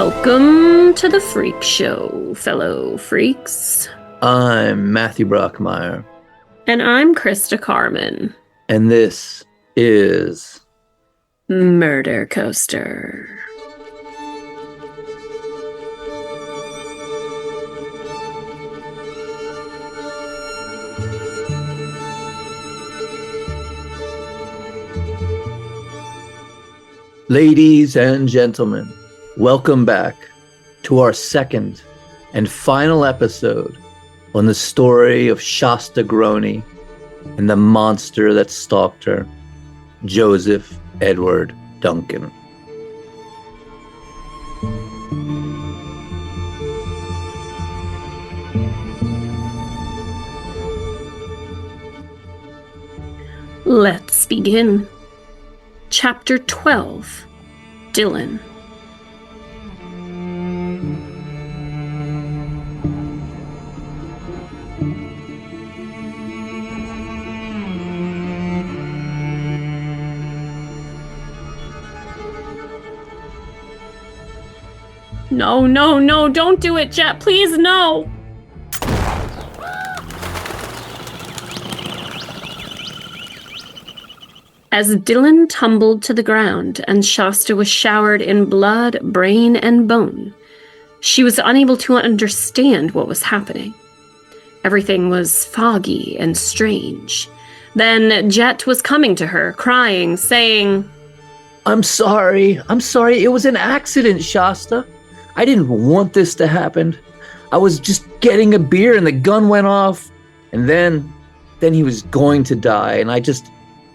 Welcome to the Freak Show, fellow freaks. I'm Matthew Brockmeyer. And I'm Christa Carmen. And this is Murder Coaster. Ladies and gentlemen, welcome back to our second and final episode on the story of Shasta Groene and the monster that stalked her, Joseph Edward Duncan. Let's begin. Chapter 12, Dylan. No, don't do it, Jet, please, no! As Dylan tumbled to the ground and Shasta was showered in blood, brain, and bone, she was unable to understand what was happening. Everything was foggy and strange. Then Jet was coming to her, crying, saying, I'm sorry. It was an accident, Shasta. I didn't want this to happen. I was just getting a beer and the gun went off. And then he was going to die and I just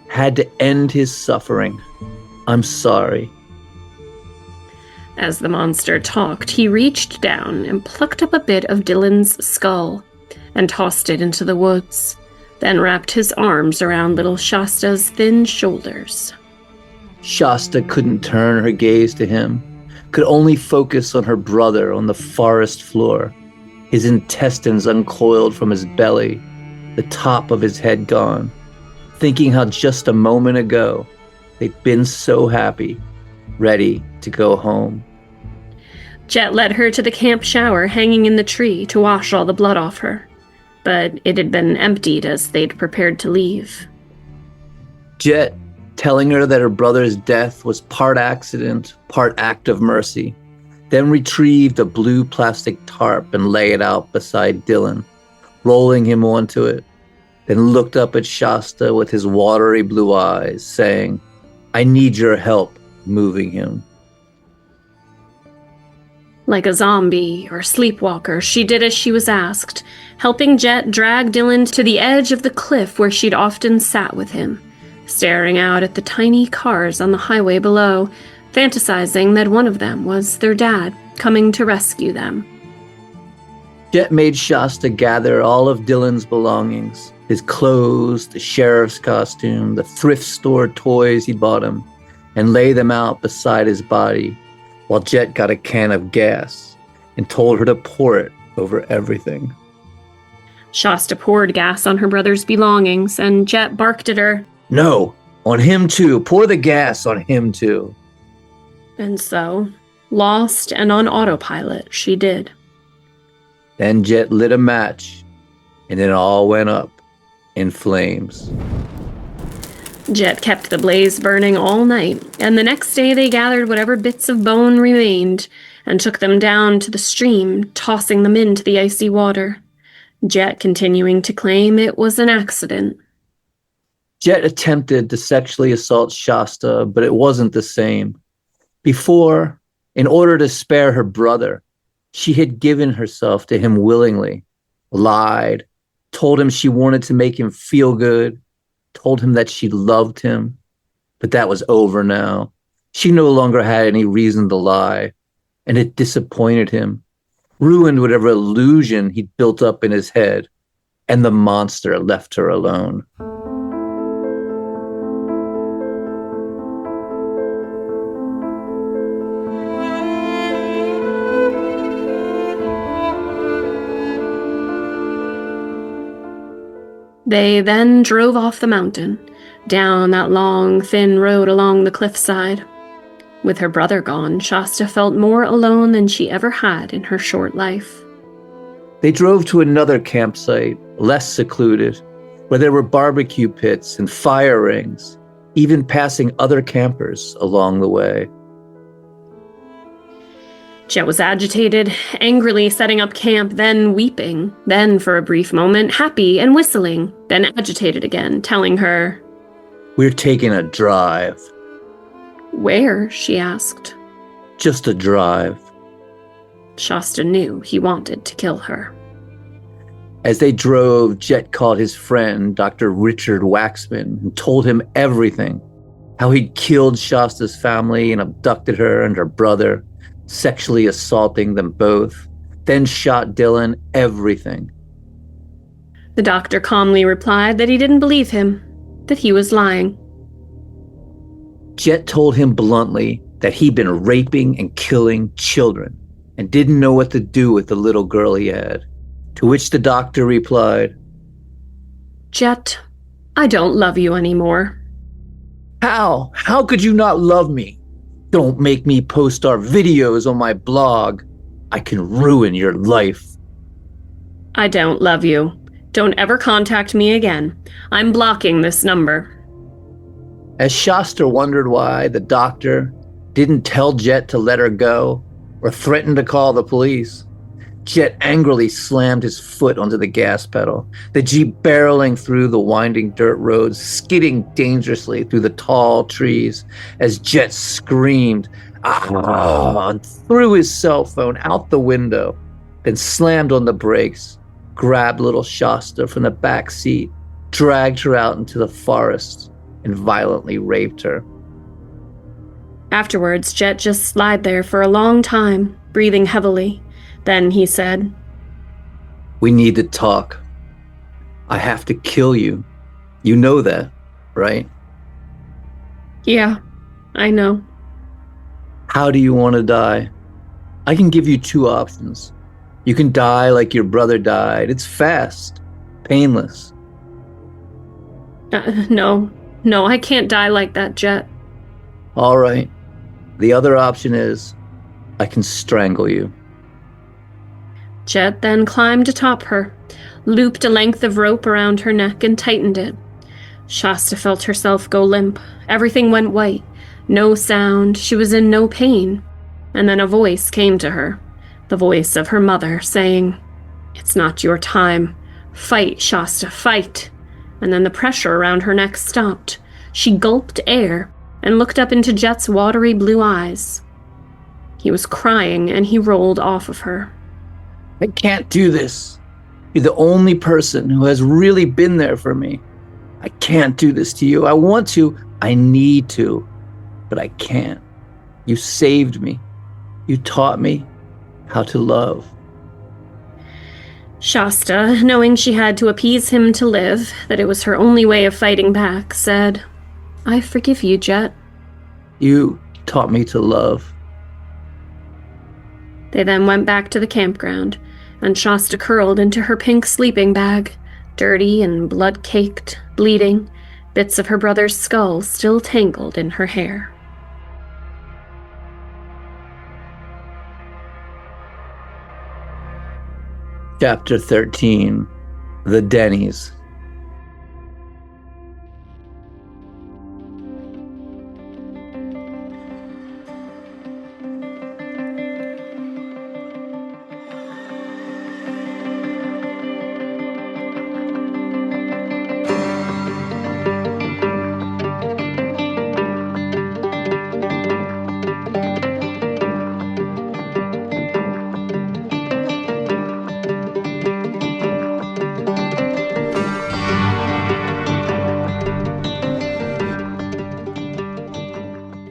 had to end his suffering. I'm sorry. As the monster talked, he reached down and plucked up a bit of Dylan's skull and tossed it into the woods, then wrapped his arms around little Shasta's thin shoulders. Shasta couldn't turn her gaze to him, could only focus on her brother on the forest floor, his intestines uncoiled from his belly, the top of his head gone, thinking how just a moment ago they'd been so happy, ready to go home. Jet led her to the camp shower hanging in the tree to wash all the blood off her, but it had been emptied as they'd prepared to leave. Jet, telling her that her brother's death was part accident, part act of mercy, then retrieved a blue plastic tarp and lay it out beside Dylan, rolling him onto it, then looked up at Shasta with his watery blue eyes, saying, I need your help moving him. Like a zombie or sleepwalker, she did as she was asked, helping Jet drag Dylan to the edge of the cliff where she'd often sat with him, staring out at the tiny cars on the highway below, fantasizing that one of them was their dad coming to rescue them. Jet made Shasta gather all of Dylan's belongings, his clothes, the sheriff's costume, the thrift store toys he bought him, and lay them out beside his body, while Jet got a can of gas and told her to pour it over everything. Shasta poured gas on her brother's belongings, and Jet barked at her, No, on him too. Pour the gas on him too. And so, lost and on autopilot, she did. Then Jet lit a match, and it all went up in flames. Jet kept the blaze burning all night, and the next day they gathered whatever bits of bone remained and took them down to the stream, tossing them into the icy water. Jet continuing to claim it was an accident. Jet attempted to sexually assault Shasta, but it wasn't the same. Before, in order to spare her brother, she had given herself to him willingly, lied, told him she wanted to make him feel good, told him that she loved him. But that was over now. She no longer had any reason to lie, and it disappointed him, ruined whatever illusion he'd built up in his head, and the monster left her alone. They then drove off the mountain, down that long, thin road along the cliffside. With her brother gone, Shasta felt more alone than she ever had in her short life. They drove to another campsite, less secluded, where there were barbecue pits and fire rings, even passing other campers along the way. Jet was agitated, angrily setting up camp, then weeping, then for a brief moment happy and whistling, then agitated again, telling her, "We're taking a drive." "Where?" she asked. "Just a drive." Shasta knew he wanted to kill her. As they drove, Jet called his friend, Dr. Richard Waxman, and told him everything. How he'd killed Shasta's family and abducted her and her brother, sexually assaulting them both, then shot Dylan, everything. The doctor calmly replied that he didn't believe him, that he was lying. Jet told him bluntly that he'd been raping and killing children and didn't know what to do with the little girl he had. To which the doctor replied, "Jet, I don't love you anymore." "How? How could you not love me? Don't make me post our videos on my blog. I can ruin your life." "I don't love you. Don't ever contact me again. I'm blocking this number." As Shasta wondered why the doctor didn't tell Jet to let her go or threaten to call the police, Jet angrily slammed his foot onto the gas pedal, the Jeep barreling through the winding dirt roads, skidding dangerously through the tall trees as Jet screamed, and threw his cell phone out the window, then slammed on the brakes, grabbed little Shasta from the back seat, dragged her out into the forest, and violently raped her. Afterwards, Jet just lied there for a long time, breathing heavily. Then he said, "We need to talk. I have to kill you. You know that, right?" "Yeah, I know." "How do you want to die? I can give you two options. You can die like your brother died. It's fast, painless." No, I can't die like that, Jet." "All right. The other option is I can strangle you." Jet then climbed atop her, looped a length of rope around her neck and tightened it. Shasta felt herself go limp. Everything went white. No sound. She was in no pain. And then a voice came to her, the voice of her mother, saying, "It's not your time. Fight, Shasta, fight." And then the pressure around her neck stopped. She gulped air and looked up into Jet's watery blue eyes. He was crying, and he rolled off of her. "I can't do this. You're the only person who has really been there for me. I can't do this to you. I want to. I need to. But I can't. You saved me. You taught me how to love." Shasta, knowing she had to appease him to live, that it was her only way of fighting back, said, "I forgive you, Jet." "You taught me to love." They then went back to the campground, and Shasta curled into her pink sleeping bag, dirty and blood-caked, bleeding, bits of her brother's skull still tangled in her hair. Chapter 13, The Denny's.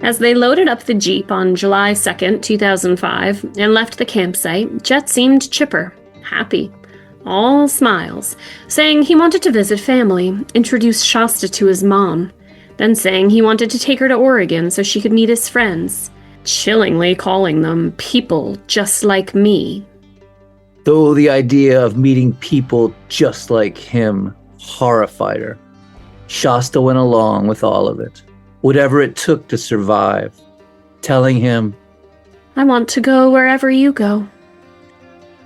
As they loaded up the Jeep on July 2nd, 2005, and left the campsite, Jet seemed chipper, happy, all smiles, saying he wanted to visit family, introduce Shasta to his mom, then saying he wanted to take her to Oregon so she could meet his friends, chillingly calling them people just like me. Though the idea of meeting people just like him horrified her, Shasta went along with all of it, whatever it took to survive. telling him, "I want to go wherever you go."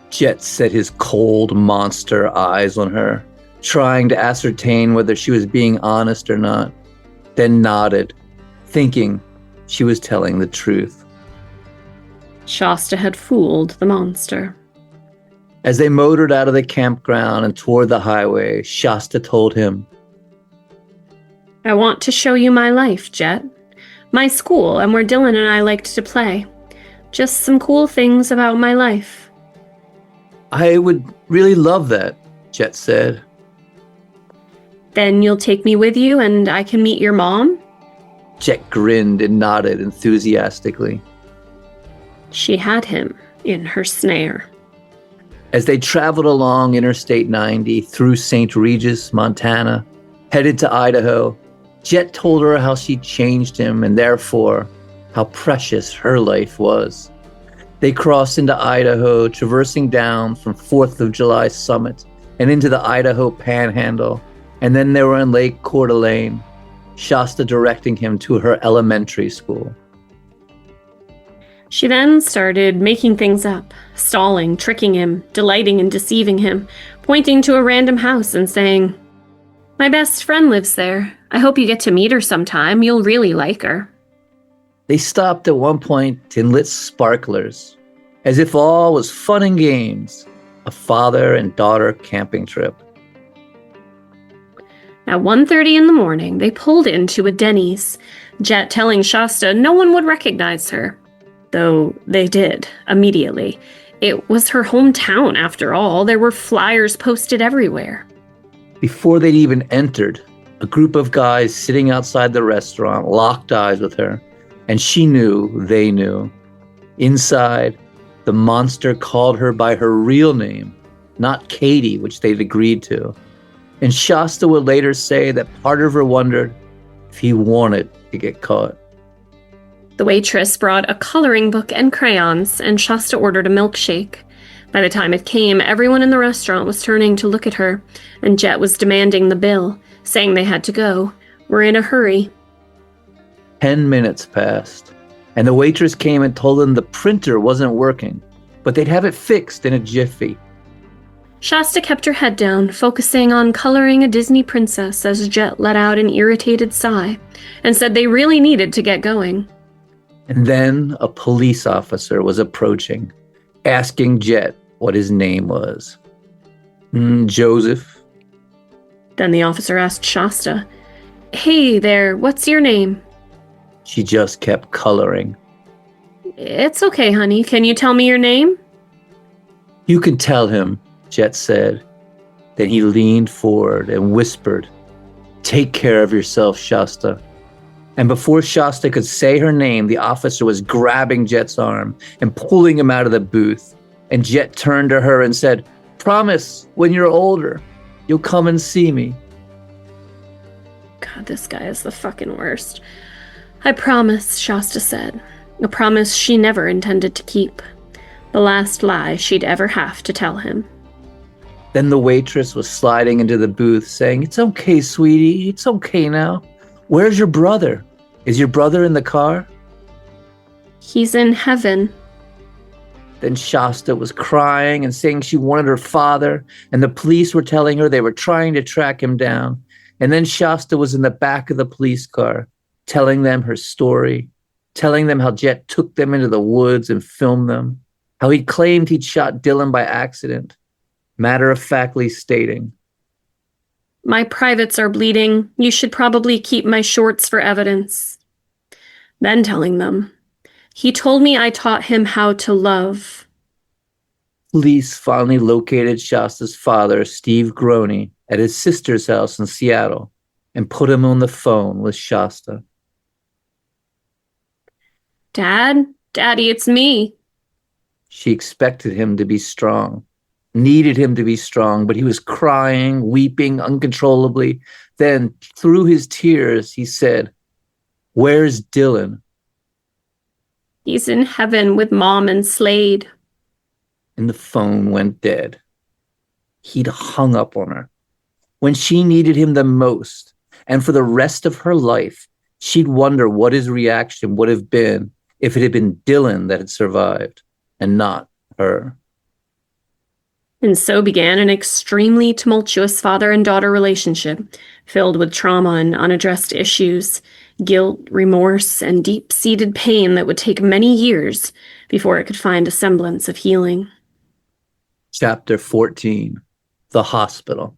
Jet set his cold monster eyes on her, trying to ascertain whether she was being honest or not, then nodded, thinking she was telling the truth. Shasta had fooled the monster. As they motored out of the campground and toward the highway, Shasta told him, "I want to show you my life, Jet. My school and where Dylan and I liked to play. Just some cool things about my life." "I would really love that," Jet said. "Then you'll take me with you and I can meet your mom?" Jet grinned and nodded enthusiastically. She had him in her snare. As they traveled along Interstate 90 through St. Regis, Montana, headed to Idaho, Jet told her how she changed him and therefore how precious her life was. They crossed into Idaho, traversing down from 4th of July Summit and into the Idaho Panhandle, and then they were in Lake Coeur d'Alene, Shasta directing him to her elementary school. She then started making things up, stalling, tricking him, delighting in deceiving him, pointing to a random house and saying, "My best friend lives there. I hope you get to meet her sometime. You'll really like her." They stopped at one point and lit sparklers, as if all was fun and games, a father and daughter camping trip. At 1:30 in the morning, they pulled into a Denny's, Jet telling Shasta no one would recognize her. Though they did, immediately. It was her hometown, after all. There were flyers posted everywhere. Before they'd even entered, a group of guys sitting outside the restaurant locked eyes with her, and she knew they knew. Inside, the monster called her by her real name, not Katie, which they'd agreed to. And Shasta would later say that part of her wondered if he wanted to get caught. The waitress brought a coloring book and crayons, and Shasta ordered a milkshake. By the time it came, everyone in the restaurant was turning to look at her, and Jet was demanding the bill, saying they had to go. "We're in a hurry." 10 minutes passed, and the waitress came and told them the printer wasn't working, but they'd have it fixed in a jiffy. Shasta kept her head down, focusing on coloring a Disney princess as Jet let out an irritated sigh, and said they really needed to get going. And then a police officer was approaching, asking Jet what his name was. Joseph. Then the officer asked Shasta, "Hey there, what's your name?" She just kept coloring. "It's okay, honey. Can you tell me your name?" "You can tell him," Jet said. Then he leaned forward and whispered, "Take care of yourself, Shasta." And before Shasta could say her name, the officer was grabbing Jet's arm and pulling him out of the booth. And Jet turned to her and said, "Promise, when you're older, you'll come and see me." God, this guy is the fucking worst. "I promise," Shasta said. A promise she never intended to keep. The last lie she'd ever have to tell him. Then the waitress was sliding into the booth saying, "It's okay, sweetie. It's okay now. Where's your brother? Is your brother in the car?" "He's in heaven." Then Shasta was crying and saying she wanted her father, and the police were telling her they were trying to track him down. And then Shasta was in the back of the police car, telling them her story, telling them how Jet took them into the woods and filmed them, how he claimed he'd shot Dylan by accident, matter-of-factly stating, "My privates are bleeding. You should probably keep my shorts for evidence." Then telling them, "He told me I taught him how to love." Police finally located Shasta's father, Steve Groene, at his sister's house in Seattle and put him on the phone with Shasta. Daddy, it's me." She expected him to be strong, needed him to be strong, but he was crying, weeping uncontrollably. Then, through his tears, he said, "Where's Dylan?" "He's in heaven with Mom and Slade." And the phone went dead. He'd hung up on her when she needed him the most. And for the rest of her life, she'd wonder what his reaction would have been if it had been Dylan that had survived and not her. And so began an extremely tumultuous father and daughter relationship, filled with trauma and unaddressed issues, guilt, remorse, and deep-seated pain that would take many years before it could find a semblance of healing. Chapter 14, The Hospital.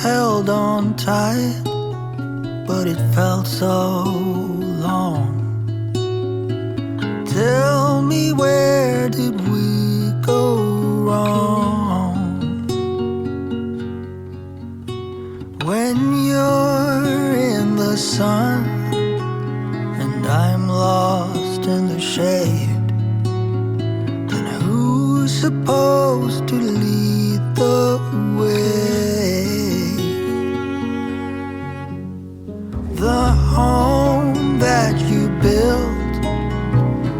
Held on tight, but it felt so long. Tell me, where did we go wrong? When you're in the sun and I'm lost in the shade, then who's supposed to lead the way? The home that you built,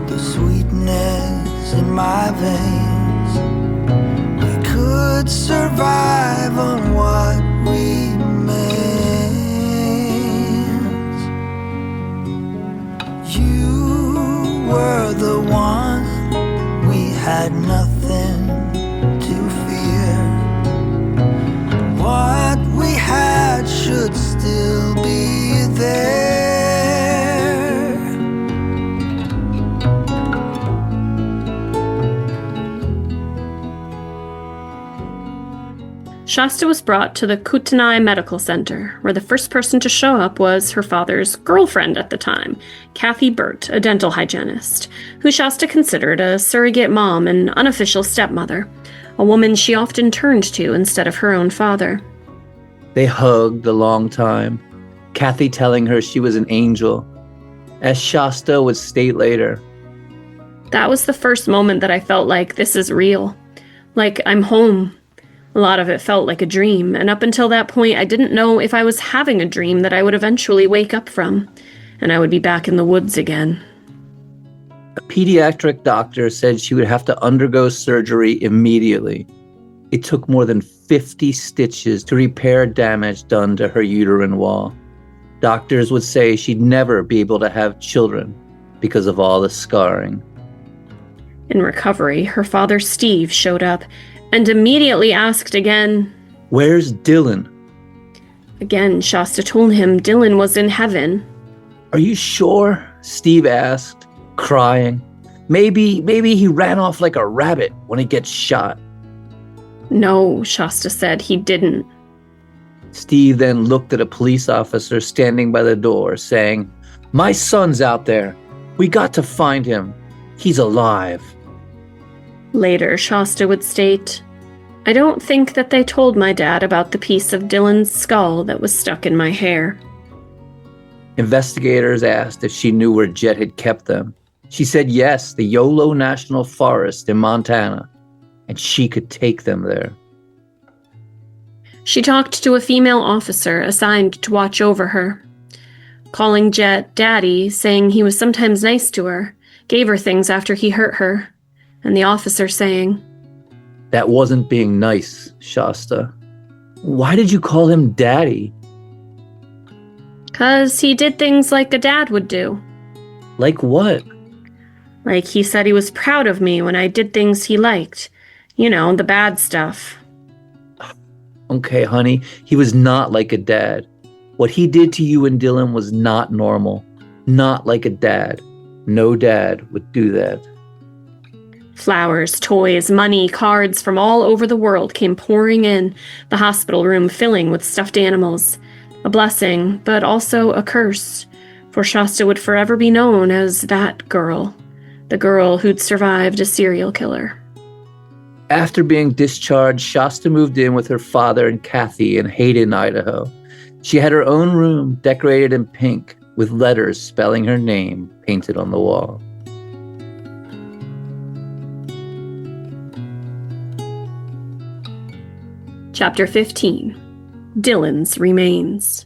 the sweetness in my veins, we could survive on what remains. You were the one, we had nothing to fear. What we had should still be there. Shasta was brought to the Kootenai Medical Center, where the first person to show up was her father's girlfriend at the time, Kathy Burt, a dental hygienist, who Shasta considered a surrogate mom and unofficial stepmother, a woman she often turned to instead of her own father. They hugged a long time, Kathy telling her she was an angel, as Shasta would state later. That was the first moment that I felt like this is real. Like I'm home. A lot of it felt like a dream, and up until that point I didn't know if I was having a dream that I would eventually wake up from, and I would be back in the woods again. A pediatric doctor said she would have to undergo surgery immediately. It took more than 50 stitches to repair damage done to her uterine wall. Doctors would say she'd never be able to have children because of all the scarring. In recovery, her father Steve showed up and immediately asked again, "Where's Dylan?" Again, Shasta told him Dylan was in heaven. "Are you sure?" Steve asked, crying. Maybe he ran off like a rabbit when he gets shot." No, Shasta said, he didn't. Steve then looked at a police officer standing by the door, saying, "My son's out there. We got to find him. He's alive." Later, Shasta would state, "I don't think that they told my dad about the piece of Dylan's skull that was stuck in my hair." Investigators asked if she knew where Jet had kept them. She said yes, the Yolo National Forest in Montana, and she could take them there. She talked to a female officer assigned to watch over her, calling Jet Daddy, saying he was sometimes nice to her, gave her things after he hurt her, and the officer saying, "That wasn't being nice, Shasta. Why did you call him Daddy?" "'Cause he did things like a dad would do. Like what? Like he said he was proud of me when I did things he liked. You know, the bad stuff." Okay, honey, he was not like a dad. What he did to you and Dylan was not normal. Not like a dad. No dad would do that. Flowers, toys, money, cards from all over the world came pouring in, the hospital room filling with stuffed animals. A blessing, but also a curse, for Shasta would forever be known as that girl, the girl who'd survived a serial killer. After being discharged, Shasta moved in with her father and Kathy in Hayden, Idaho. She had her own room decorated in pink with letters spelling her name painted on the wall. Chapter 15. Dylan's Remains.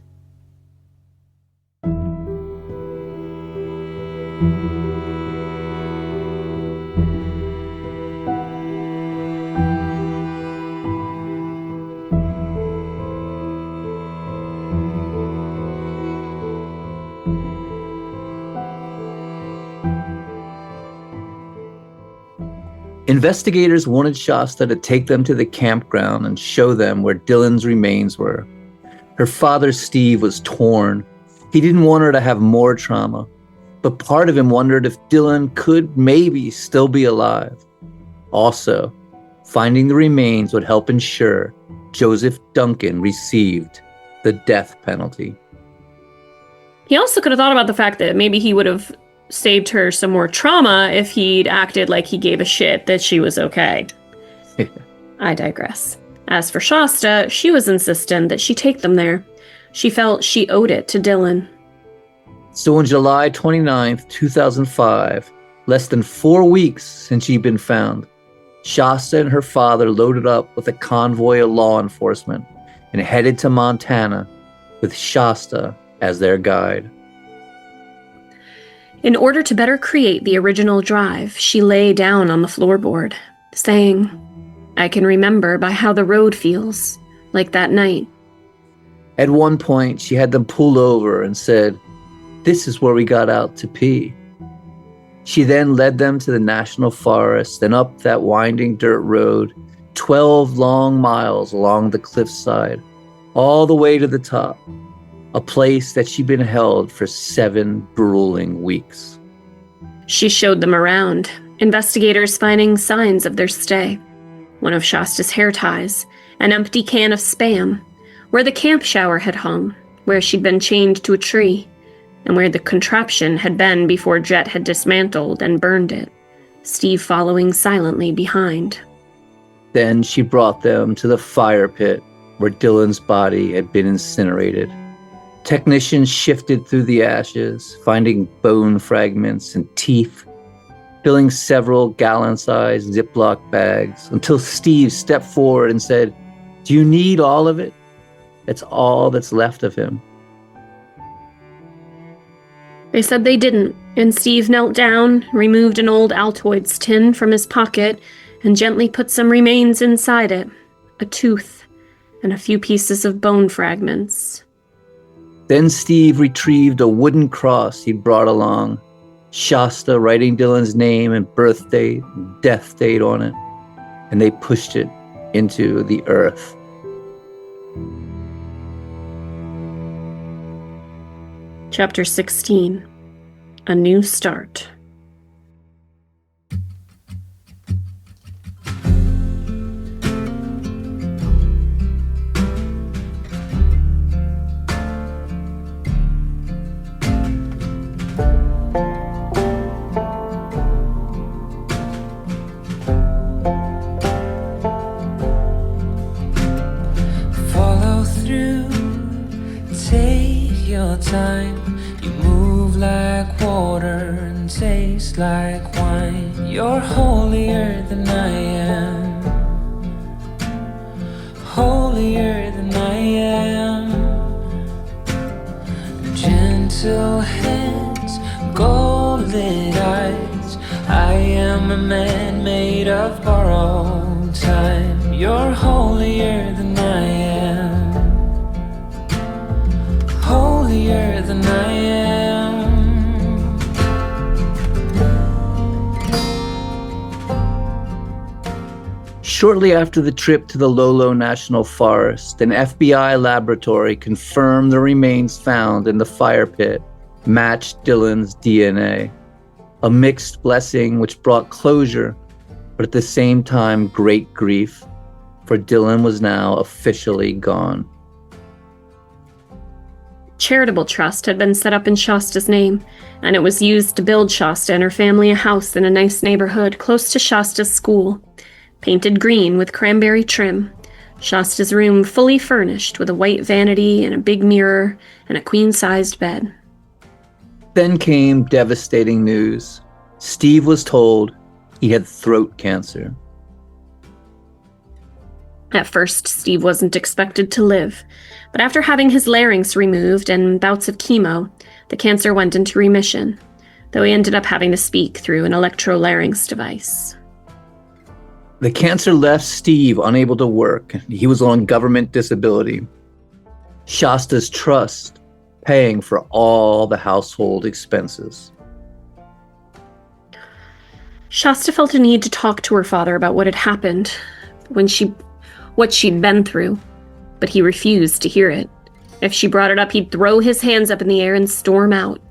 Investigators wanted Shasta to take them to the campground and show them where Dylan's remains were. Her father, Steve, was torn. He didn't want her to have more trauma, but part of him wondered if Dylan could maybe still be alive. Also, finding the remains would help ensure Joseph Duncan received the death penalty. He also could have thought about the fact that maybe he would have saved her some more trauma if he'd acted like he gave a shit that she was okay. I digress. As for Shasta, she was insistent that she take them there. She felt she owed it to Dylan. So on July 29th, 2005, less than 4 weeks since she'd been found, Shasta and her father loaded up with a convoy of law enforcement and headed to Montana with Shasta as their guide. In order to better create the original drive, she lay down on the floorboard, saying, "I can remember by how the road feels, like that night." At one point, she had them pulled over and said, "This is where we got out to pee." She then led them to the national forest and up that winding dirt road, 12 long miles along the cliffside, all the way to the top, a place that she'd been held for 7 grueling weeks. She showed them around, investigators finding signs of their stay. One of Shasta's hair ties, an empty can of Spam, where the camp shower had hung, where she'd been chained to a tree, and where the contraption had been before Jet had dismantled and burned it, Steve following silently behind. Then she brought them to the fire pit where Dylan's body had been incinerated. Technicians shifted through the ashes, finding bone fragments and teeth, filling several gallon-sized Ziploc bags, until Steve stepped forward and said, "Do you need all of it? That's all that's left of him." They said they didn't, and Steve knelt down, removed an old Altoids tin from his pocket, and gently put some remains inside it, a tooth, and a few pieces of bone fragments. Then Steve retrieved a wooden cross he'd brought along, Shasta writing Dylan's name and birth date and death date on it, and they pushed it into the earth. Chapter 16. A New Start. Follow through, take your time. You move like water and taste like wine. You're holier than I am, holier than I am. Gentle hands, gold-lit eyes. I am a man made of borrowed time. You're holier than I am, holier than I am. Shortly after the trip to the Lolo National Forest, an FBI laboratory confirmed the remains found in the fire pit matched Dylan's DNA. A mixed blessing which brought closure, but at the same time great grief, for Dylan was now officially gone. Charitable trust had been set up in Shasta's name, and it was used to build Shasta and her family a house in a nice neighborhood close to Shasta's school, painted green with cranberry trim. Shasta's room fully furnished with a white vanity and a big mirror and a queen-sized bed. Then came devastating news. Steve was told he had throat cancer. At first, Steve wasn't expected to live, but after having his larynx removed and bouts of chemo, the cancer went into remission, though he ended up having to speak through an electrolarynx device. The cancer left Steve unable to work. He was on government disability. Shasta's trust paying for all the household expenses. Shasta felt a need to talk to her father about what had happened, what she'd been through, but he refused to hear it. If she brought it up, he'd throw his hands up in the air and storm out.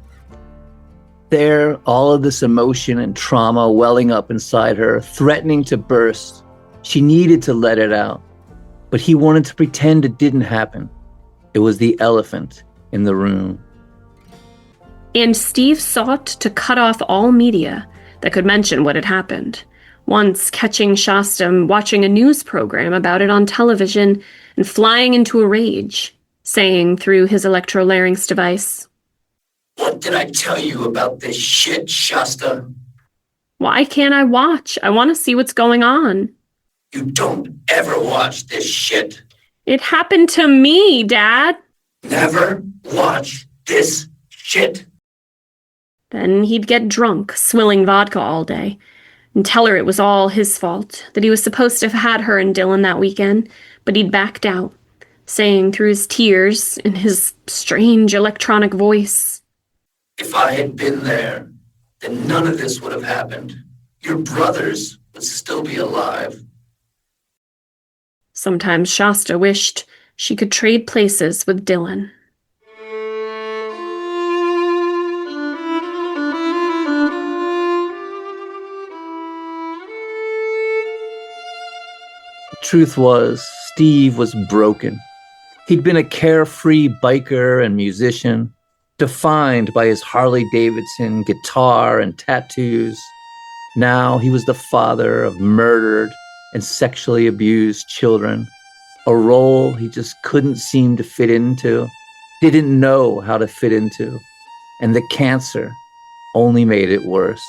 There, all of this emotion and trauma welling up inside her, threatening to burst. She needed to let it out, but he wanted to pretend it didn't happen. It was the elephant in the room. And Steve sought to cut off all media that could mention what had happened, once catching Shasta watching a news program about it on television and flying into a rage, saying through his electrolarynx device, "What did I tell you about this shit, Shasta? "Why can't I watch? I want to see what's going on." You don't ever watch this shit. "It happened to me, Dad." Never watch this shit." Then he'd get drunk, swilling vodka all day, and tell her it was all his fault, that he was supposed to have had her and Dylan that weekend, but he'd backed out, saying through his tears in his strange electronic voice, "If I had been there, then none of this would have happened. Your brothers would still be alive." Sometimes Shasta wished she could trade places with Dylan. The truth was, Steve was broken. He'd been a carefree biker and musician, defined by his Harley Davidson, guitar, and tattoos. Now he was the father of murdered and sexually abused children, a role he just couldn't seem to fit into, didn't know how to fit into, and the cancer only made it worse.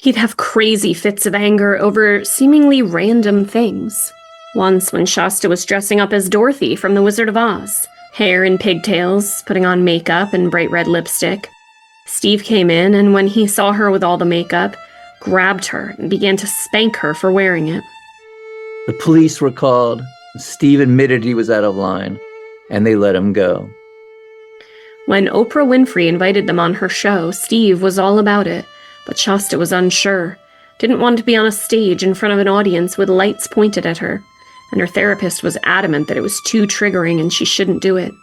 He'd have crazy fits of anger over seemingly random things. Once when Shasta was dressing up as Dorothy from The Wizard of Oz, hair in pigtails, putting on makeup and bright red lipstick, Steve came in, and when he saw her with all the makeup, grabbed her and began to spank her for wearing it. The police were called. Steve admitted he was out of line, and they let him go. When Oprah Winfrey invited them on her show, Steve was all about it, but Shasta was unsure, didn't want to be on a stage in front of an audience with lights pointed at her, and her therapist was adamant that it was too triggering and she shouldn't do it.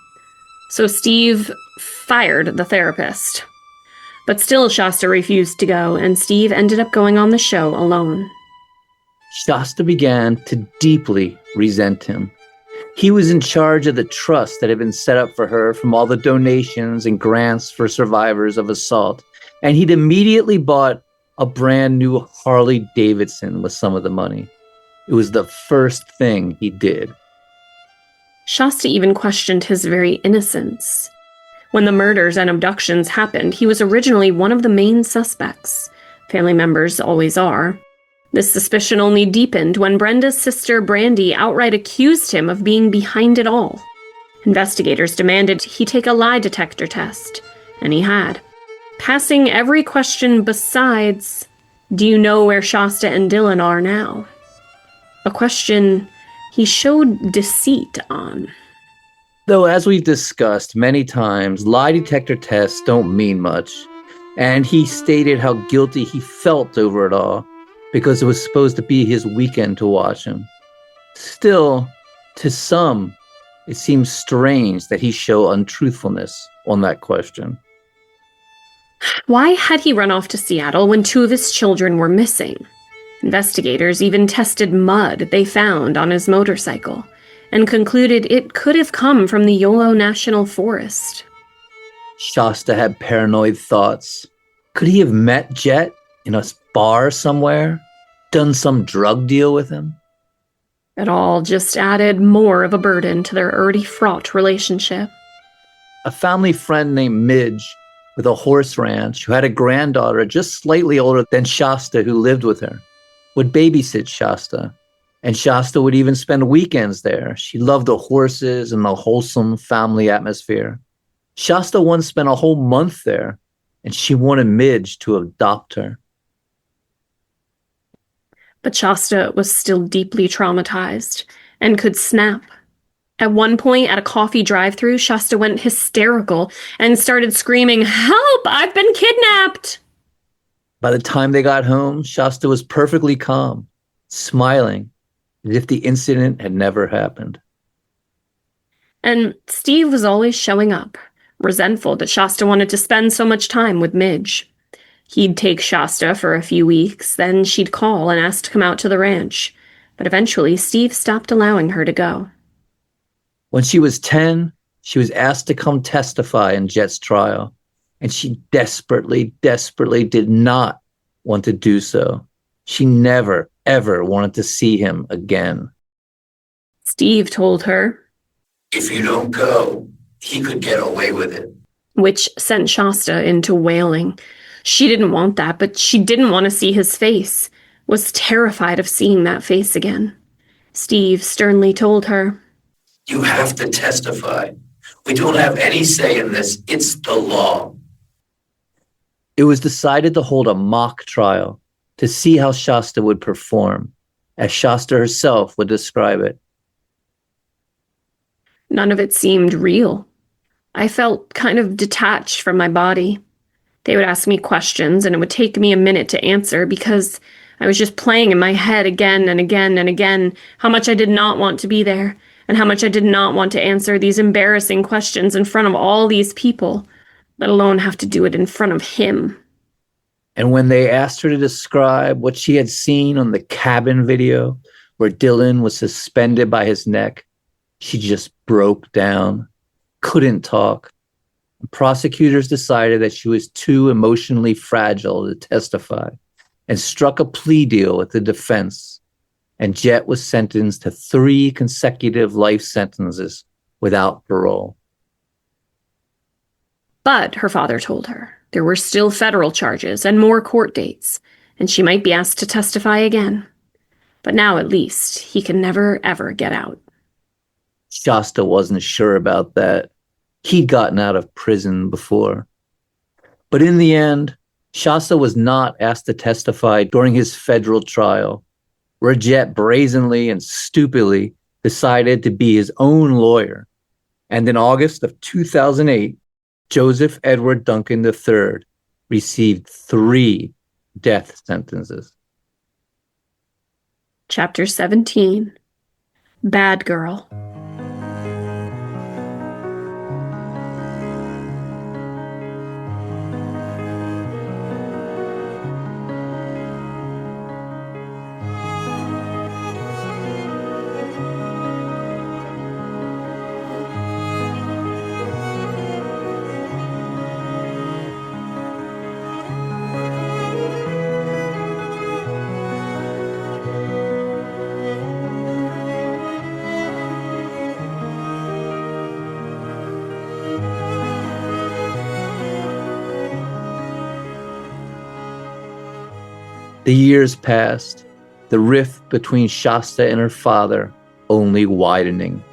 So Steve fired the therapist. But still Shasta refused to go, and Steve ended up going on the show alone. Shasta began to deeply resent him. He was in charge of the trust that had been set up for her from all the donations and grants for survivors of assault, and he'd immediately bought a brand new Harley Davidson with some of the money. It was the first thing he did. Shasta even questioned his very innocence. When the murders and abductions happened, he was originally one of the main suspects. Family members always are. This suspicion only deepened when Brenda's sister Brandy outright accused him of being behind it all. Investigators demanded he take a lie detector test, and he had, passing every question besides, "Do you know where Shasta and Dylan are now?" A question he showed deceit on. Though, as we've discussed many times, lie detector tests don't mean much, and he stated how guilty he felt over it all because it was supposed to be his weekend to watch him. Still, to some, it seems strange that he show untruthfulness on that question. Why had he run off to Seattle when 2 of his children were missing? Investigators even tested mud they found on his motorcycle and concluded it could have come from the Yolo National Forest. Shasta had paranoid thoughts. Could he have met Jet in a bar somewhere? Done some drug deal with him? It all just added more of a burden to their already fraught relationship. A family friend named Midge with a horse ranch who had a granddaughter just slightly older than Shasta who lived with her would babysit Shasta. And Shasta would even spend weekends there. She loved the horses and the wholesome family atmosphere. Shasta once spent a whole month there, and she wanted Midge to adopt her. But Shasta was still deeply traumatized and could snap. At one point at a coffee drive-thru, Shasta went hysterical and started screaming, "Help! I've been kidnapped!" By the time they got home, Shasta was perfectly calm, smiling as if the incident had never happened. And Steve was always showing up, resentful that Shasta wanted to spend so much time with Midge. He'd take Shasta for a few weeks, then she'd call and ask to come out to the ranch. But eventually, Steve stopped allowing her to go. When she was 10, she was asked to come testify in Jet's trial, and she desperately did not want to do so. She never, ever wanted to see him again. Steve told her, "If you don't go, he could get away with it." which sent Shasta into wailing. She didn't want that, but she didn't want to see his face, was terrified of seeing that face again. Steve sternly told her, "You have to testify. We don't have any say in this. It's the law." It was decided to hold a mock trial to see how Shasta would perform, as Shasta herself would describe it. None of it seemed real. I felt kind of detached from my body. They would ask me questions, and it would take me a minute to answer because I was just playing in my head again and again and again how much I did not want to be there and how much I did not want to answer these embarrassing questions in front of all these people, let alone have to do it in front of him. And when they asked her to describe what she had seen on the cabin video where Dylan was suspended by his neck, she just broke down, couldn't talk. Prosecutors decided that she was too emotionally fragile to testify and struck a plea deal with the defense. And Jet was sentenced to 3 consecutive life sentences without parole. But, her father told her, there were still federal charges and more court dates, and she might be asked to testify again. But now, at least, he can never, ever get out. Shasta wasn't sure about that. He'd gotten out of prison before. But in the end, Shasta was not asked to testify during his federal trial, where Jet brazenly and stupidly decided to be his own lawyer. And in August of 2008, Joseph Edward Duncan III received 3 death sentences. Chapter 17. Bad Girl. The years passed, the rift between Shasta and her father only widening.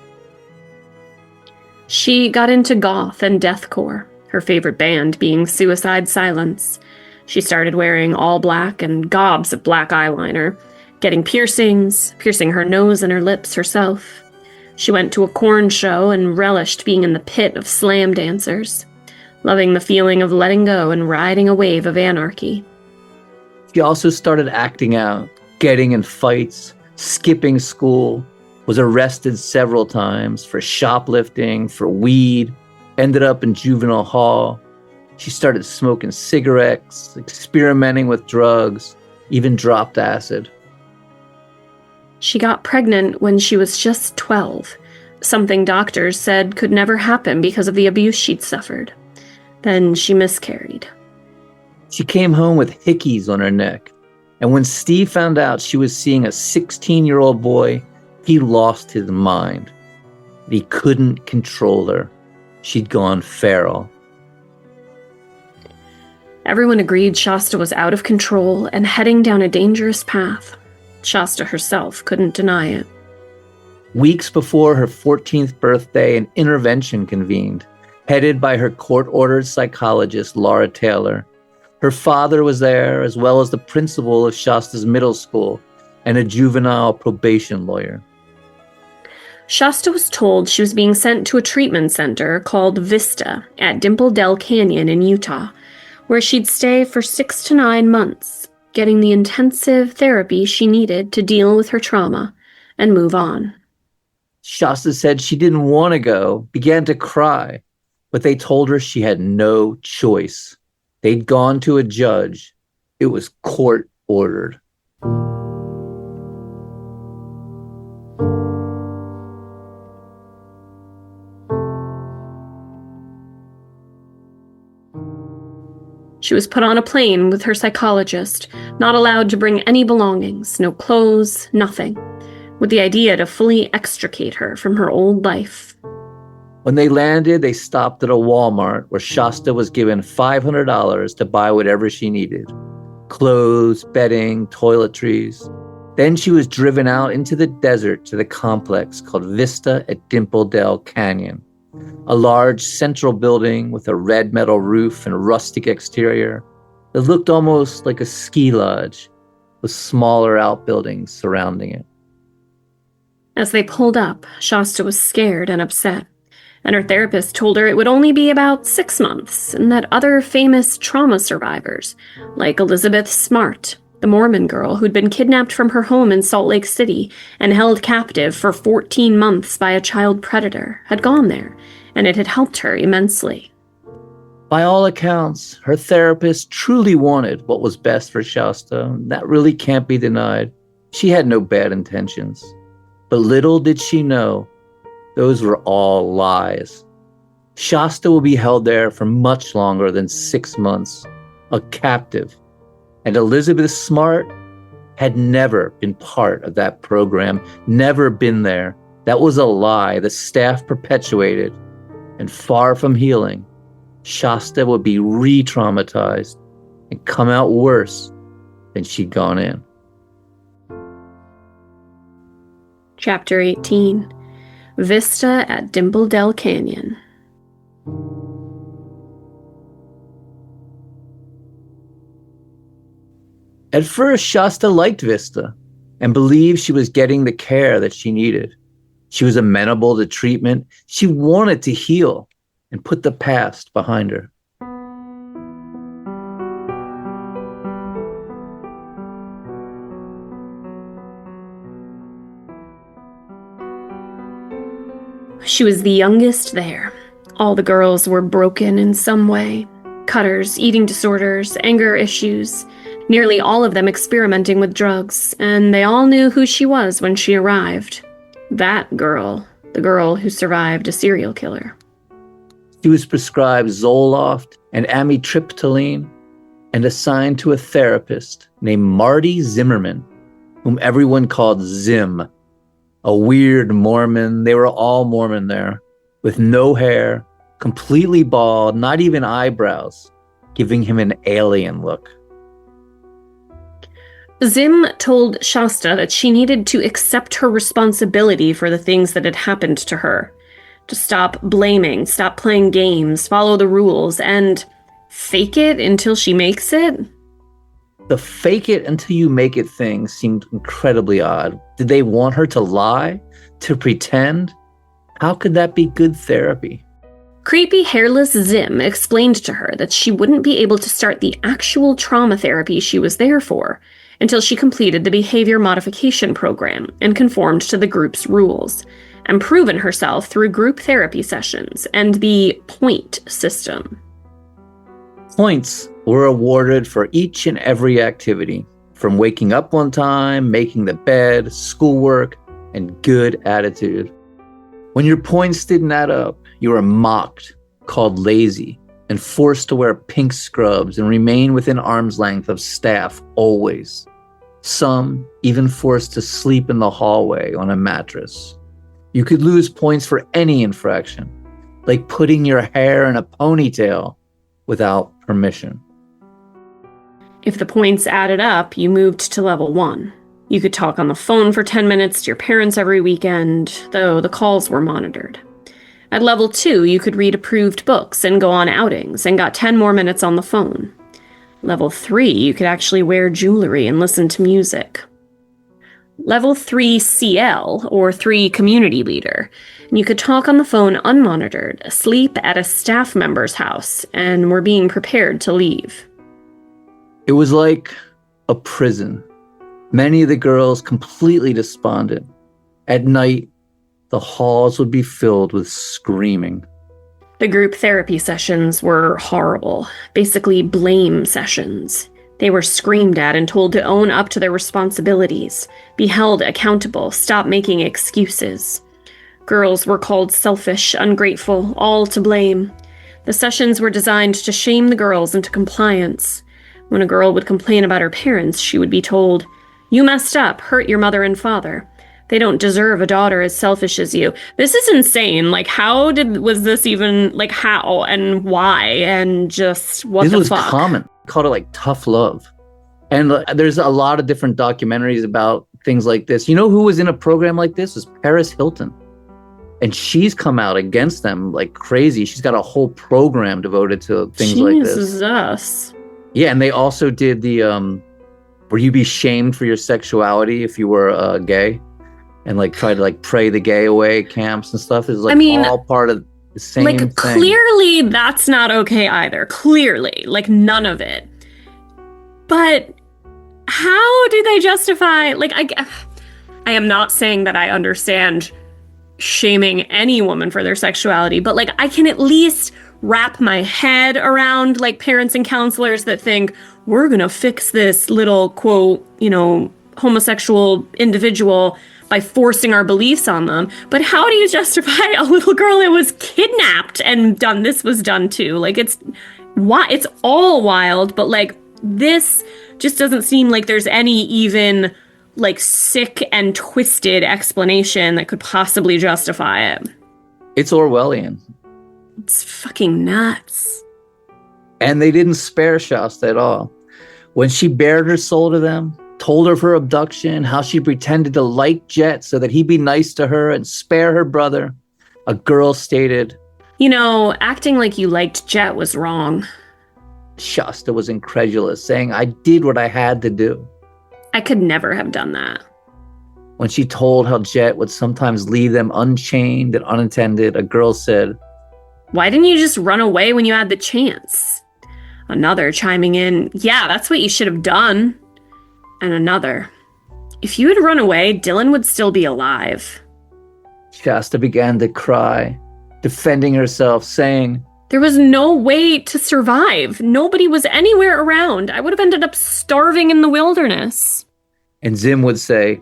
She got into goth and deathcore, her favorite band being Suicide Silence. She started wearing all black and gobs of black eyeliner, getting piercings, piercing her nose and her lips herself. She went to a corn show and relished being in the pit of slam dancers, loving the feeling of letting go and riding a wave of anarchy. She also started acting out, getting in fights, skipping school, was arrested several times for shoplifting, for weed, ended up in juvenile hall. She started smoking cigarettes, experimenting with drugs, even dropped acid. She got pregnant when she was just 12, something doctors said could never happen because of the abuse she'd suffered. Then she miscarried. She came home with hickeys on her neck, and when Steve found out she was seeing a 16-year-old boy, he lost his mind. He couldn't control her. She'd gone feral. Everyone agreed Shasta was out of control and heading down a dangerous path. Shasta herself couldn't deny it. Weeks before her 14th birthday, an intervention convened, headed by her court-ordered psychologist, Laura Taylor. Her father was there, as well as the principal of Shasta's middle school and a juvenile probation lawyer. Shasta was told she was being sent to a treatment center called Vista at Dimple Dell Canyon in Utah, where she'd stay for 6 to 9 months, getting the intensive therapy she needed to deal with her trauma and move on. Shasta said she didn't want to go, began to cry, but they told her she had no choice. They'd gone to a judge. It was court ordered. She was put on a plane with her psychologist, not allowed to bring any belongings, no clothes, nothing, with the idea to fully extricate her from her old life. When they landed, they stopped at a Walmart where Shasta was given $500 to buy whatever she needed. Clothes, bedding, toiletries. Then she was driven out into the desert to the complex called Vista at Dimple Dell Canyon. A large central building with a red metal roof and rustic exterior that looked almost like a ski lodge with smaller outbuildings surrounding it. As they pulled up, Shasta was scared and upset, and her therapist told her it would only be about 6 months and that other famous trauma survivors, like Elizabeth Smart, the Mormon girl who'd been kidnapped from her home in Salt Lake City and held captive for 14 months by a child predator, had gone there, and it had helped her immensely. By all accounts, her therapist truly wanted what was best for Shasta. That really can't be denied. She had no bad intentions. But little did she know, those were all lies. Shasta will be held there for much longer than 6 months, a captive. And Elizabeth Smart had never been part of that program, never been there. That was a lie the staff perpetuated. And far from healing, Shasta would be re-traumatized and come out worse than she'd gone in. Chapter 18. Vista at Dimple Dell Canyon. At first, Shasta liked Vista and believed she was getting the care that she needed. She was amenable to treatment. She wanted to heal and put the past behind her. She was the youngest there. All the girls were broken in some way. Cutters, eating disorders, anger issues, nearly all of them experimenting with drugs, and they all knew who she was when she arrived. That girl, the girl who survived a serial killer. She was prescribed Zoloft and amitriptyline and assigned to a therapist named Marty Zimmerman, whom everyone called Zim. A weird Mormon, they were all Mormon there, with no hair, completely bald, not even eyebrows, giving him an alien look. Zim told Shasta that she needed to accept her responsibility for the things that had happened to her, to stop blaming, stop playing games, follow the rules, and fake it until she makes it. The fake it until you make it thing seemed incredibly odd. Did they want her to lie? To pretend? How could that be good therapy? Creepy hairless Zim explained to her that she wouldn't be able to start the actual trauma therapy she was there for until she completed the behavior modification program and conformed to the group's rules, and proven herself through group therapy sessions and the point system. Points were awarded for each and every activity, from waking up on time, making the bed, schoolwork, and good attitude. When your points didn't add up, you were mocked, called lazy, and forced to wear pink scrubs and remain within arm's length of staff always. Some even forced to sleep in the hallway on a mattress. You could lose points for any infraction, like putting your hair in a ponytail without permission. If the points added up, you moved to level 1. You could talk on the phone for 10 minutes to your parents every weekend, though the calls were monitored. At level 2, you could read approved books and go on outings and got 10 more minutes on the phone. Level 3, you could actually wear jewelry and listen to music. Level 3 CL, or 3 community leader. And you could talk on the phone unmonitored, asleep at a staff member's house, and were being prepared to leave. It was like a prison. Many of the girls completely despondent. At night, the halls would be filled with screaming. The group therapy sessions were horrible, basically blame sessions. They were screamed at and told to own up to their responsibilities, be held accountable, stop making excuses. Girls were called selfish, ungrateful, all to blame. The sessions were designed to shame the girls into compliance. When a girl would complain about her parents, she would be told, "You messed up, hurt your mother and father. They don't deserve a daughter as selfish as you." This is insane. Like, was this even, like, how and why? And just what the fuck? This was common. Called it like tough love. And there's a lot of different documentaries about things like this. You know who was in a program like this? Was Paris Hilton. And she's come out against them like crazy. She's got a whole program devoted to things like this. Jesus. Yeah, and they also did the where you be shamed for your sexuality if you were gay, and like try to like pray the gay away camps and stuff. Is like all part of the same thing. Clearly that's not okay either. Clearly, like none of it. But how do they justify, like, I am not saying that I understand shaming any woman for their sexuality, but like I can at least wrap my head around like parents and counselors that think we're gonna fix this little quote, homosexual individual by forcing our beliefs on them. But how do you justify a little girl that was kidnapped and this was done to? Like, it's all wild, but like this just doesn't seem like there's any even like sick and twisted explanation that could possibly justify it. It's Orwellian. It's fucking nuts. And they didn't spare Shasta at all. When she bared her soul to them, told her of her abduction, how she pretended to like Jet so that he'd be nice to her and spare her brother, a girl stated, acting like you liked Jet was wrong. Shasta was incredulous, saying, I did what I had to do. I could never have done that. When she told how Jet would sometimes leave them unchained and unattended, a girl said, why didn't you just run away when you had the chance? Another chiming in, yeah, that's what you should have done. And another, if you had run away, Dylan would still be alive. Shasta began to cry, defending herself, saying, there was no way to survive. Nobody was anywhere around. I would have ended up starving in the wilderness. And Zim would say,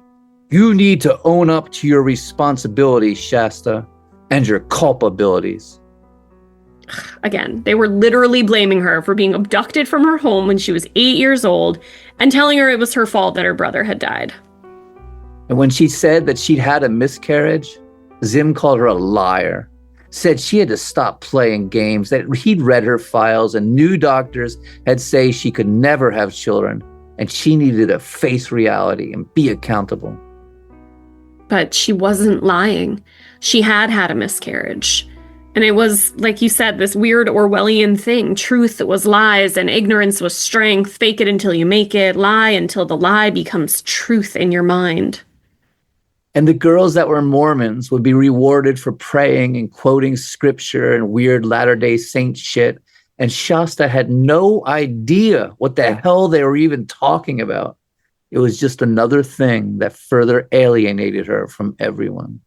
you need to own up to your responsibilities, Shasta, and your culpabilities. Again, they were literally blaming her for being abducted from her home when she was 8 years old and telling her it was her fault that her brother had died. And when she said that she'd had a miscarriage, Zim called her a liar, said she had to stop playing games, that he'd read her files and new doctors had said she could never have children, and she needed to face reality and be accountable. But she wasn't lying. She had had a miscarriage. And it was, like you said, this weird Orwellian thing. Truth was lies and ignorance was strength. Fake it until you make it. Lie until the lie becomes truth in your mind. And the girls that were Mormons would be rewarded for praying and quoting scripture and weird Latter-day Saint shit. And Shasta had no idea what the hell they were even talking about. It was just another thing that further alienated her from everyone.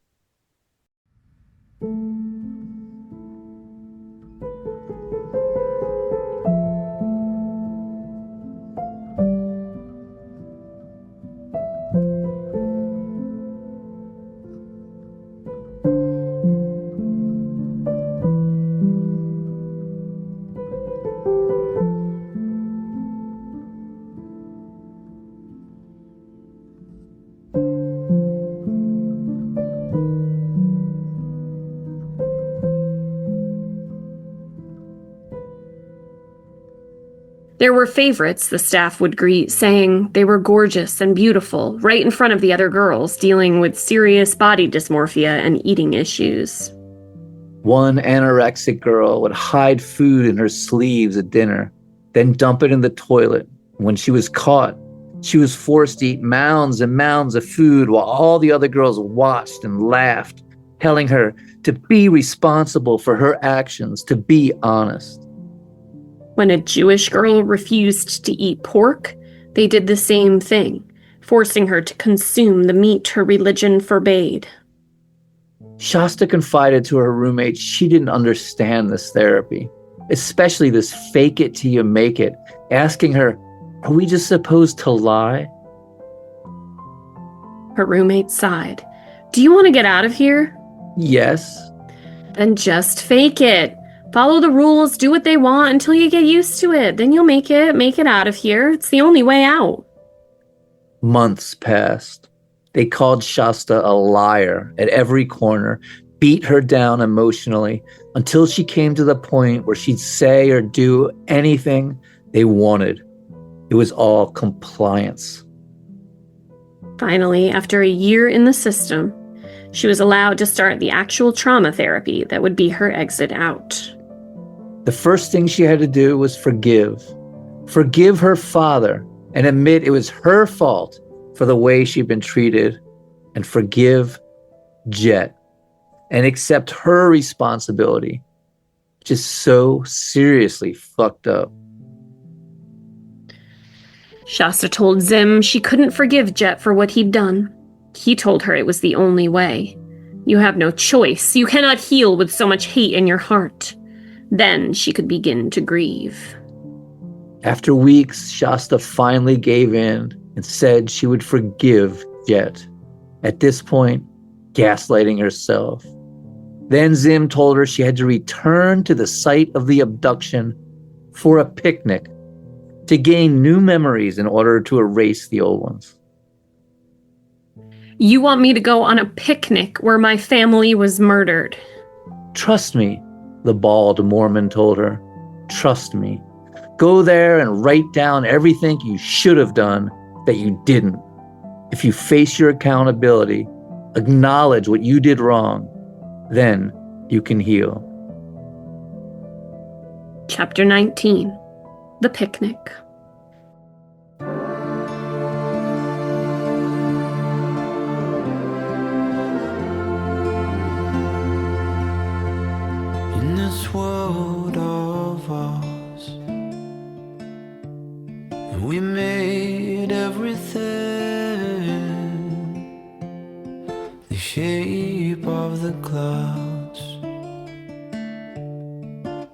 There were favorites the staff would greet, saying they were gorgeous and beautiful, right in front of the other girls dealing with serious body dysmorphia and eating issues. One anorexic girl would hide food in her sleeves at dinner, then dump it in the toilet. When she was caught, She was forced to eat mounds and mounds of food while all the other girls watched and laughed, telling her to be responsible for her actions, to be honest. When a Jewish girl refused to eat pork, they did the same thing, forcing her to consume the meat her religion forbade. Shasta confided to her roommate she didn't understand this therapy, especially this fake it till you make it, asking her, are we just supposed to lie? Her roommate sighed. Do you want to get out of here? Yes. Then just fake it. Follow the rules, do what they want until you get used to it. Then you'll make it out of here. It's the only way out. Months passed. They called Shasta a liar at every corner, beat her down emotionally until she came to the point where she'd say or do anything they wanted. It was all compliance. Finally, after a year in the system, she was allowed to start the actual trauma therapy that would be her exit out. The first thing she had to do was forgive. Forgive her father and admit it was her fault for the way she'd been treated, and forgive Jet and accept her responsibility, which is so seriously fucked up. Shasta told Zim she couldn't forgive Jet for what he'd done. He told her it was the only way. You have no choice. You cannot heal with so much hate in your heart. Then she could begin to grieve. After weeks, Shasta finally gave in and said she would forgive Jet. At this point, gaslighting herself. Then Zim told her she had to return to the site of the abduction for a picnic to gain new memories in order to erase the old ones. You want me to go on a picnic where my family was murdered? Trust me, the bald Mormon told her. Trust me. Go there and write down everything you should have done that you didn't. If you face your accountability, acknowledge what you did wrong, then you can heal. Chapter 19. The Picnic. In this world of ours, we made everything the shape of the clouds,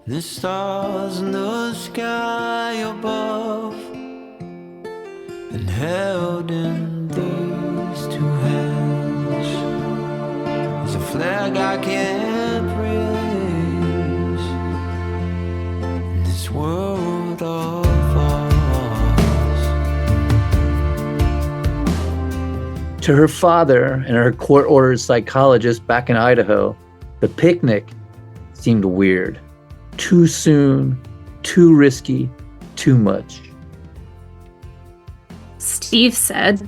the stars in the sky above, and held in these two hands is a flag I can't raise in this world of ours. To her father and her court-ordered psychologist back in Idaho, the picnic seemed weird. Too soon, too risky, too much. Steve said,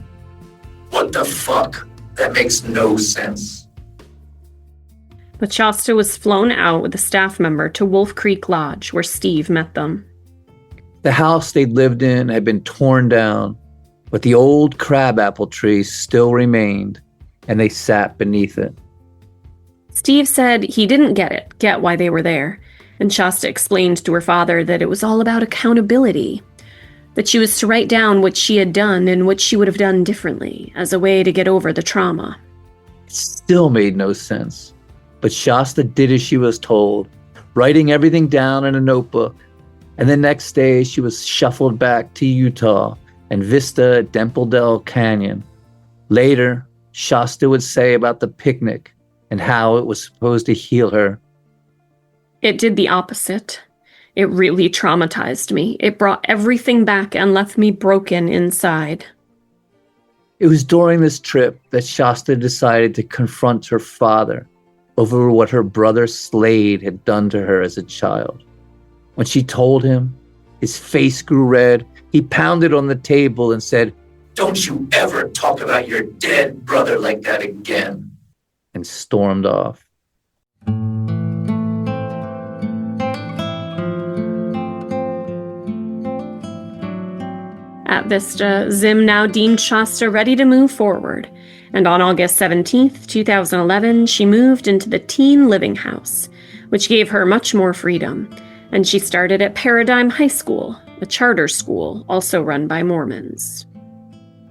What the fuck? That makes no sense. but Shasta was flown out with a staff member to Wolf Creek Lodge, where Steve met them. The house they'd lived in had been torn down, but the old crabapple tree still remained, and they sat beneath it. Steve said he didn't get why they were there, and Shasta explained to her father that it was all about accountability, that she was to write down what she had done and what she would have done differently as a way to get over the trauma. It still made no sense, but Shasta did as she was told, writing everything down in a notebook, and the next day she was shuffled back to Utah and Vista at Dempledale Canyon. Later, Shasta would say about the picnic and how it was supposed to heal her. It did the opposite. It really traumatized me. It brought everything back and left me broken inside. It was during this trip that Shasta decided to confront her father over what her brother Slade had done to her as a child. When she told him, his face grew red. He pounded on the table and said, Don't you ever talk about your dead brother like that again. And stormed off. At Vista, Zim now deemed Shasta ready to move forward, and on August 17th, 2011, she moved into the teen living house, which gave her much more freedom, and she started at Paradigm High School, a charter school also run by Mormons.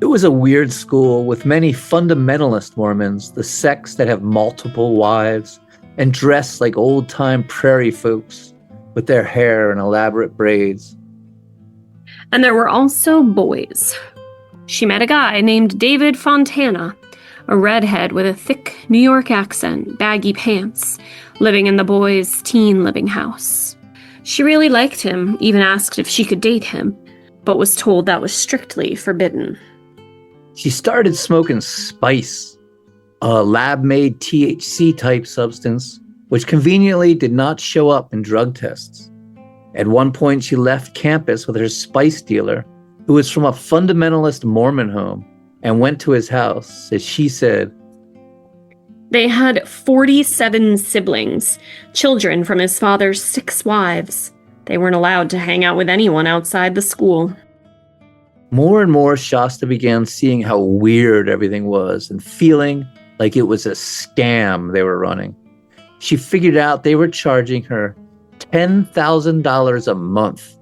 It was a weird school with many fundamentalist Mormons, the sects that have multiple wives and dress like old-time prairie folks with their hair in elaborate braids. And there were also boys. She met a guy named David Fontana, a redhead with a thick New York accent, baggy pants, living in the boys' teen living house. She really liked him, even asked if she could date him, but was told that was strictly forbidden. She started smoking spice, a lab-made THC-type substance, which conveniently did not show up in drug tests. At one point, she left campus with her spice dealer, who was from a fundamentalist Mormon home, and went to his house, as she said. They had 47 siblings, children from his father's 6 wives. They weren't allowed to hang out with anyone outside the school. More and more, Shasta began seeing how weird everything was and feeling like it was a scam they were running. She figured out they were charging her $10,000 a month,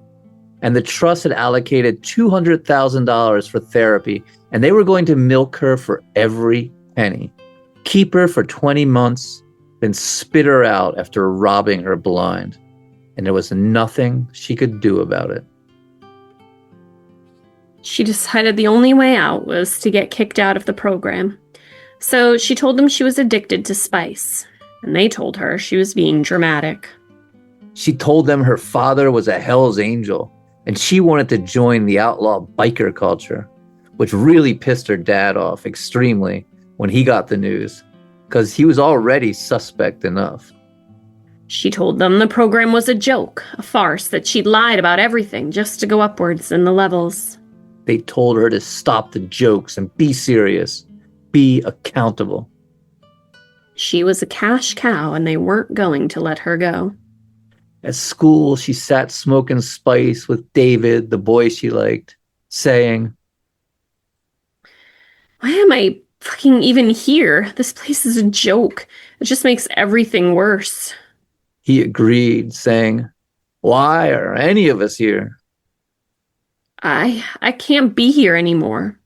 and the trust had allocated $200,000 for therapy, and they were going to milk her for every penny, keep her for 20 months, then spit her out after robbing her blind. And there was nothing she could do about it. She decided the only way out was to get kicked out of the program. So she told them she was addicted to spice, and they told her she was being dramatic. She told them her father was a Hell's Angel, and she wanted to join the outlaw biker culture, which really pissed her dad off extremely when he got the news, because he was already suspect enough. She told them the program was a joke, a farce, that she'd lied about everything just to go upwards in the levels. They told her to stop the jokes and be serious, be accountable. She was a cash cow, and they weren't going to let her go. At school, she sat smoking spice with David, the boy she liked, saying, Why am I fucking even here? This place is a joke. It just makes everything worse. He agreed, saying, Why are any of us here? I can't be here anymore.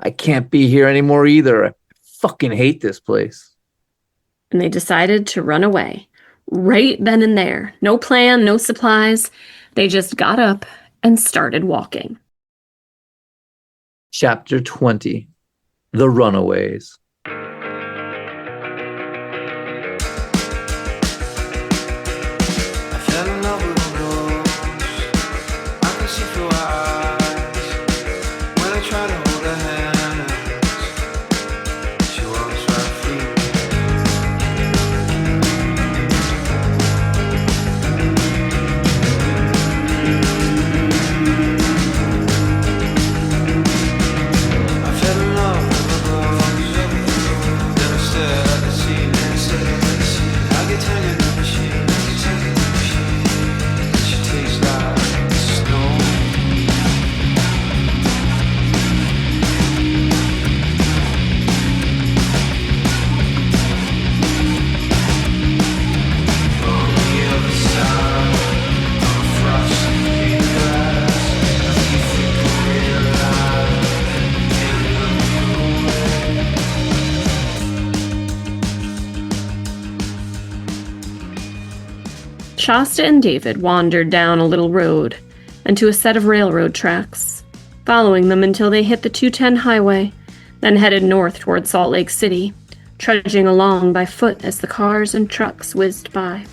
I can't be here anymore either. I fucking hate this place. And they decided to run away. Right then and there. No plan, no supplies. They just got up and started walking. Chapter 20. The Runaways. Shasta and David wandered down a little road and to a set of railroad tracks, following them until they hit the 210 highway, then headed north toward Salt Lake City, trudging along by foot as the cars and trucks whizzed by.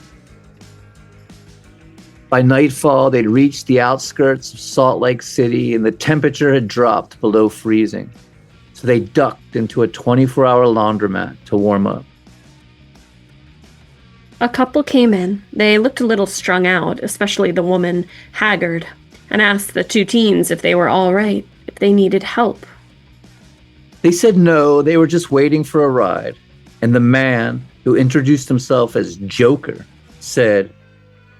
By nightfall, they'd reached the outskirts of Salt Lake City, and the temperature had dropped below freezing, so they ducked into a 24-hour laundromat to warm up. A couple came in. They looked a little strung out, especially the woman, haggard, and asked the 2 teens if they were all right, if they needed help. They said no, they were just waiting for a ride, and the man, who introduced himself as Joker, said,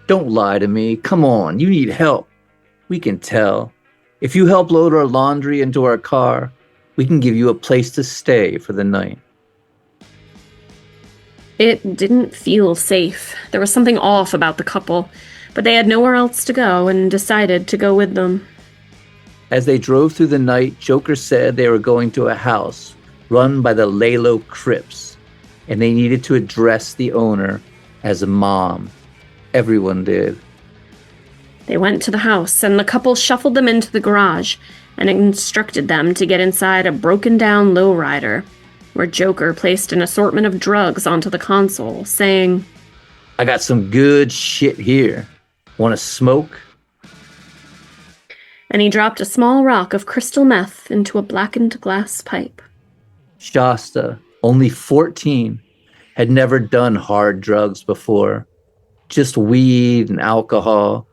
"Don't lie to me. Come on, you need help. We can tell. If you help load our laundry into our car, we can give you a place to stay for the night. It didn't feel safe. There was something off about the couple, but they had nowhere else to go and decided to go with them. As they drove through the night, Joker said they were going to a house run by the Lalo Crips, and they needed to address the owner as a mom. Everyone did. They went to the house, and the couple shuffled them into the garage and instructed them to get inside a broken-down lowrider, where Joker placed an assortment of drugs onto the console, saying, "I got some good shit here. Want to smoke?" And he dropped a small rock of crystal meth into a blackened glass pipe. Shasta, only 14, had never done hard drugs before, just weed and alcohol,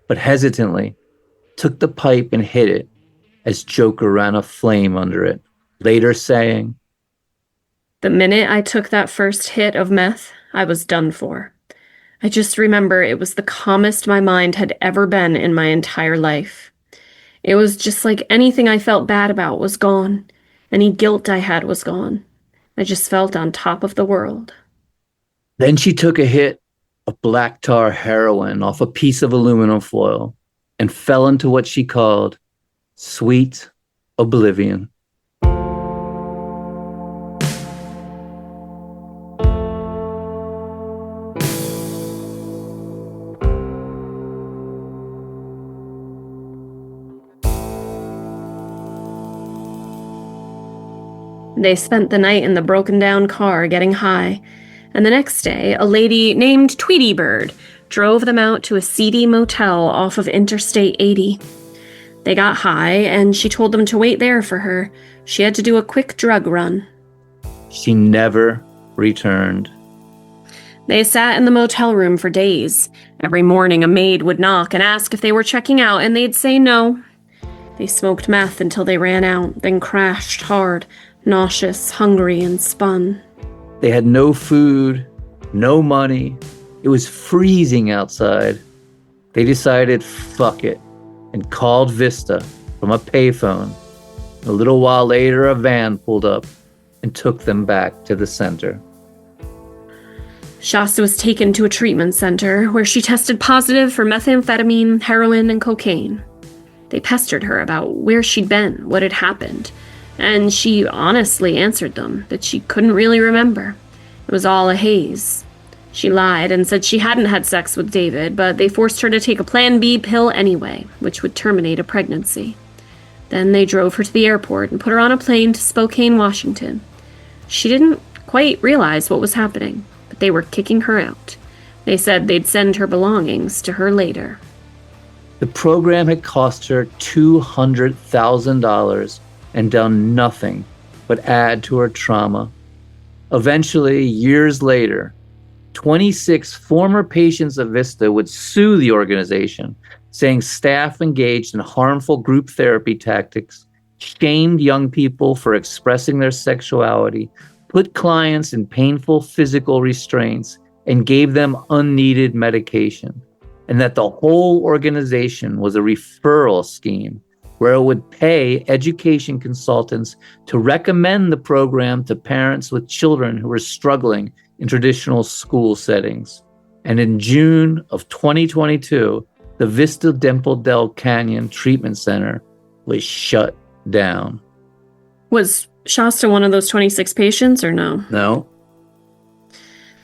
but hesitantly took the pipe and hit it as Joker ran a flame under it, later saying, "The minute I took that first hit of meth, I was done for. I just remember it was the calmest my mind had ever been in my entire life. It was just like anything I felt bad about was gone. Any guilt I had was gone. I just felt on top of the world." Then she took a hit of black tar heroin off a piece of aluminum foil and fell into what she called sweet oblivion. They spent the night in the broken-down car getting high, and the next day, a lady named Tweety Bird drove them out to a seedy motel off of Interstate 80. They got high, and she told them to wait there for her. She had to do a quick drug run. She never returned. They sat in the motel room for days. Every morning, a maid would knock and ask if they were checking out, and they'd say no. They smoked meth until they ran out, then crashed hard, nauseous, hungry, and spun. They had no food, no money. It was freezing outside. They decided, fuck it, and called Vista from a payphone. A little while later, a van pulled up and took them back to the center. Shasta was taken to a treatment center where she tested positive for methamphetamine, heroin, and cocaine. They pestered her about where she'd been, what had happened, and she honestly answered them that she couldn't really remember. It was all a haze. She lied and said she hadn't had sex with David, but they forced her to take a Plan B pill anyway, which would terminate a pregnancy. Then they drove her to the airport and put her on a plane to Spokane, Washington. She didn't quite realize what was happening, but they were kicking her out. They said they'd send her belongings to her later. The program had cost her $200,000 and done nothing but add to her trauma. Eventually, years later, 26 former patients of Vista would sue the organization, saying staff engaged in harmful group therapy tactics, shamed young people for expressing their sexuality, put clients in painful physical restraints, and gave them unneeded medication, and that the whole organization was a referral scheme where it would pay education consultants to recommend the program to parents with children who were struggling in traditional school settings. And in June of 2022, the Vista Del Canyon Treatment Center was shut down. Was Shasta one of those 26 patients or no? No.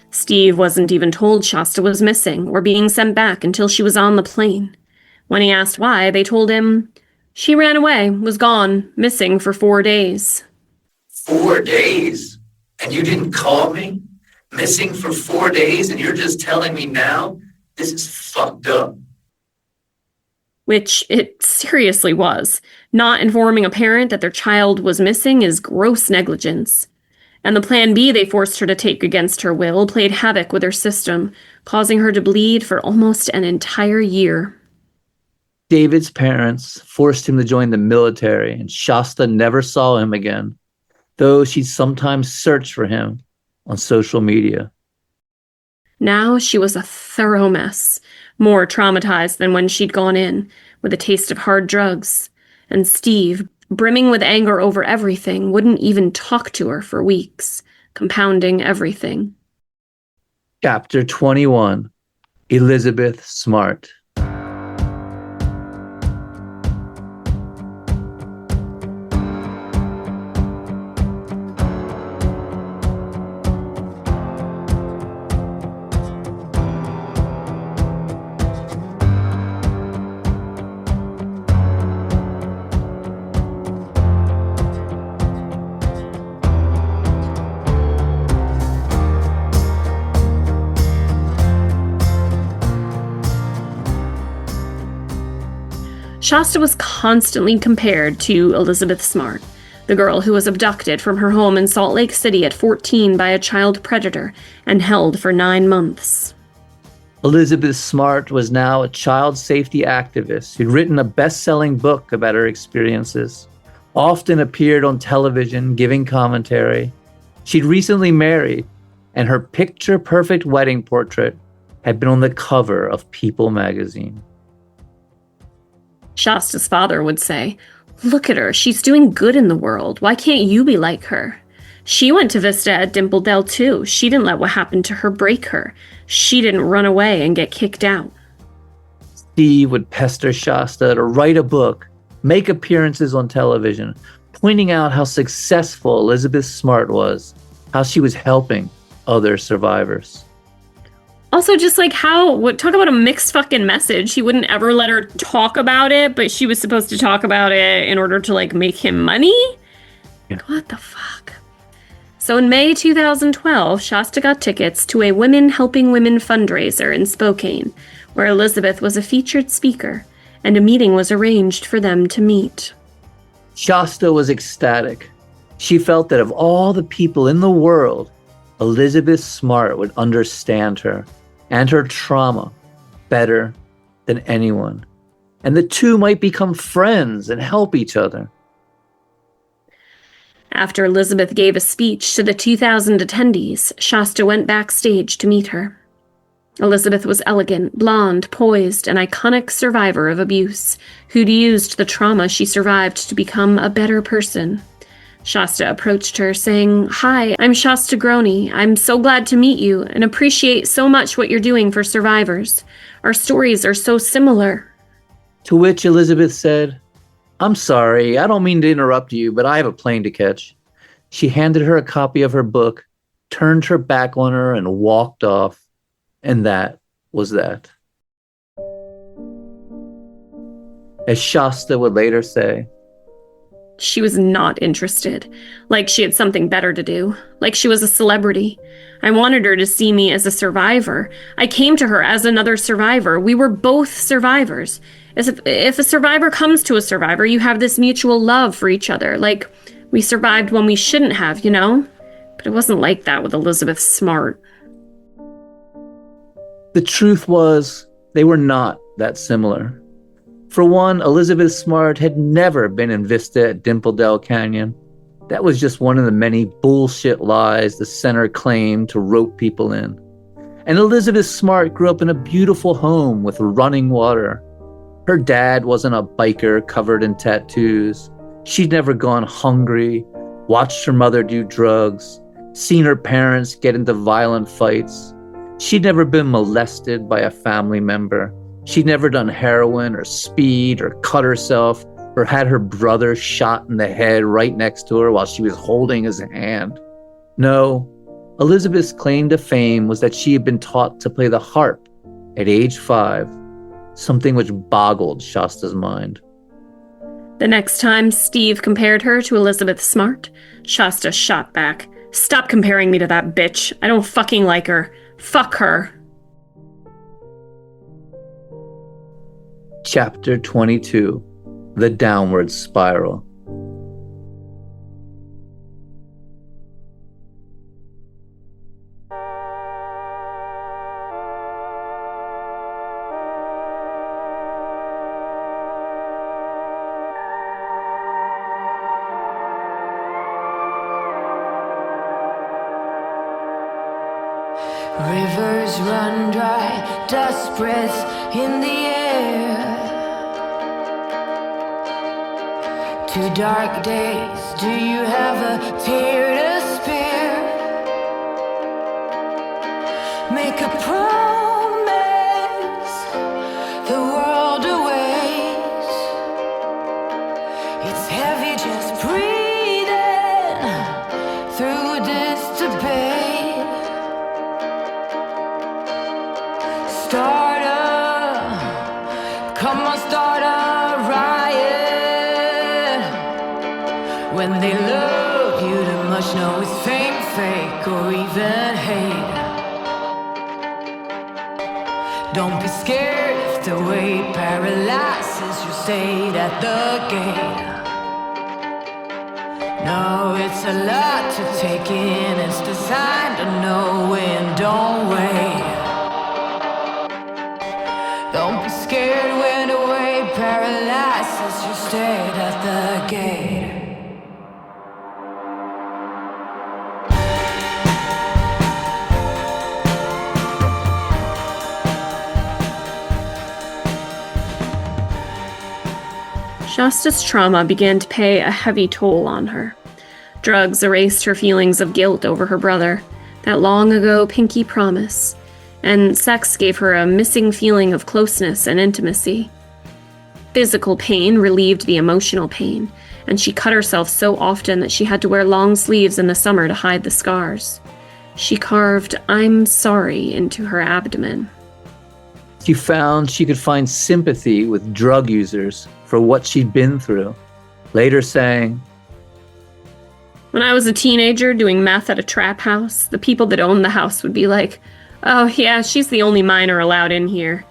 Steve wasn't even told Shasta was missing or being sent back until she was on the plane. When he asked why, they told him she ran away, was gone, missing for 4 days. 4 days? And you didn't call me? Missing for 4 days and you're just telling me now? This is fucked up. Which it seriously was. Not informing a parent that their child was missing is gross negligence. And the Plan B they forced her to take against her will played havoc with her system, causing her to bleed for almost an entire year. David's parents forced him to join the military, and Shasta never saw him again, though she'd sometimes search for him on social media. Now she was a thorough mess, more traumatized than when she'd gone in, with a taste of hard drugs. And Steve, brimming with anger over everything, wouldn't even talk to her for weeks, compounding everything. Chapter 21. Elizabeth Smart. Shasta was constantly compared to Elizabeth Smart, the girl who was abducted from her home in Salt Lake City at 14 by a child predator and held for 9 months. Elizabeth Smart was now a child safety activist who'd written a best-selling book about her experiences, often appeared on television giving commentary. She'd recently married, and her picture-perfect wedding portrait had been on the cover of People magazine. Shasta's father would say, "Look at her, she's doing good in the world. Why can't you be like her? She went to Vista at Dimpledale too. She didn't let what happened to her break her. She didn't run away and get kicked out." Steve would pester Shasta to write a book, make appearances on television, pointing out how successful Elizabeth Smart was, how she was helping other survivors. Also, just like talk about a mixed fucking message. He wouldn't ever let her talk about it, but she was supposed to talk about it in order to like make him money? Yeah. What the fuck? So in May 2012, Shasta got tickets to a Women Helping Women fundraiser in Spokane, where Elizabeth was a featured speaker, and a meeting was arranged for them to meet. Shasta was ecstatic. She felt that of all the people in the world, Elizabeth Smart would understand her and her trauma better than anyone, and the two might become friends and help each other. After Elizabeth gave a speech to the 2,000 attendees, Shasta went backstage to meet her. Elizabeth was elegant, blonde, poised, an iconic survivor of abuse, who'd used the trauma she survived to become a better person. Shasta approached her, saying, "Hi, I'm Shasta Groene. I'm so glad to meet you and appreciate so much what you're doing for survivors. Our stories are so similar." To which Elizabeth said, "I'm sorry, I don't mean to interrupt you, but I have a plane to catch." She handed her a copy of her book, turned her back on her, and walked off. And that was that. As Shasta would later say, She was not interested. Like she had something better to do. Like she was a celebrity. I wanted her to see me as a survivor. I came to her as another survivor. We were both survivors. As if a survivor comes to a survivor, you have this mutual love for each other. Like, we survived when we shouldn't have, you know? But it wasn't like that with Elizabeth Smart. the truth was they were not that similar. For one, Elizabeth Smart had never been in Vista at Dimpledale Canyon. That was just one of the many bullshit lies the center claimed to rope people in. And Elizabeth Smart grew up in a beautiful home with running water. Her dad wasn't a biker covered in tattoos. She'd never gone hungry, watched her mother do drugs, seen her parents get into violent fights. She'd never been molested by a family member. She'd never done heroin or speed or cut herself or had her brother shot in the head right next to her while she was holding his hand. No, Elizabeth's claim to fame was that she had been taught to play the harp at age 5, something which boggled Shasta's mind. The next time Steve compared her to Elizabeth Smart, Shasta shot back. "Stop comparing me to that bitch. I don't fucking like her. Fuck her." Chapter 22, The Downward Spiral. Rivers run dry, dust breaths in the air. Two dark days, do you have a tear to spare? Make a promise, the world awaits. It's heavy just breathing through this debate. Come on, start a riot. When they love you too much, know it's fame, fake, or even hate. Don't be scared if the weight paralyzes your state at the gate. No, it's a lot to take in. It's designed to know when, don't wait. Don't be scared when the weight paralyzes your state at the gate. Shasta's trauma began to pay a heavy toll on her. Drugs erased her feelings of guilt over her brother, that long-ago pinky promise, and sex gave her a missing feeling of closeness and intimacy. Physical pain relieved the emotional pain, and she cut herself so often that she had to wear long sleeves in the summer to hide the scars. She carved "I'm sorry" into her abdomen. She found she could find sympathy with drug users for what she'd been through, later saying, "When I was a teenager doing meth at a trap house, the people that owned the house would be like, 'Oh yeah, she's the only minor allowed in here.'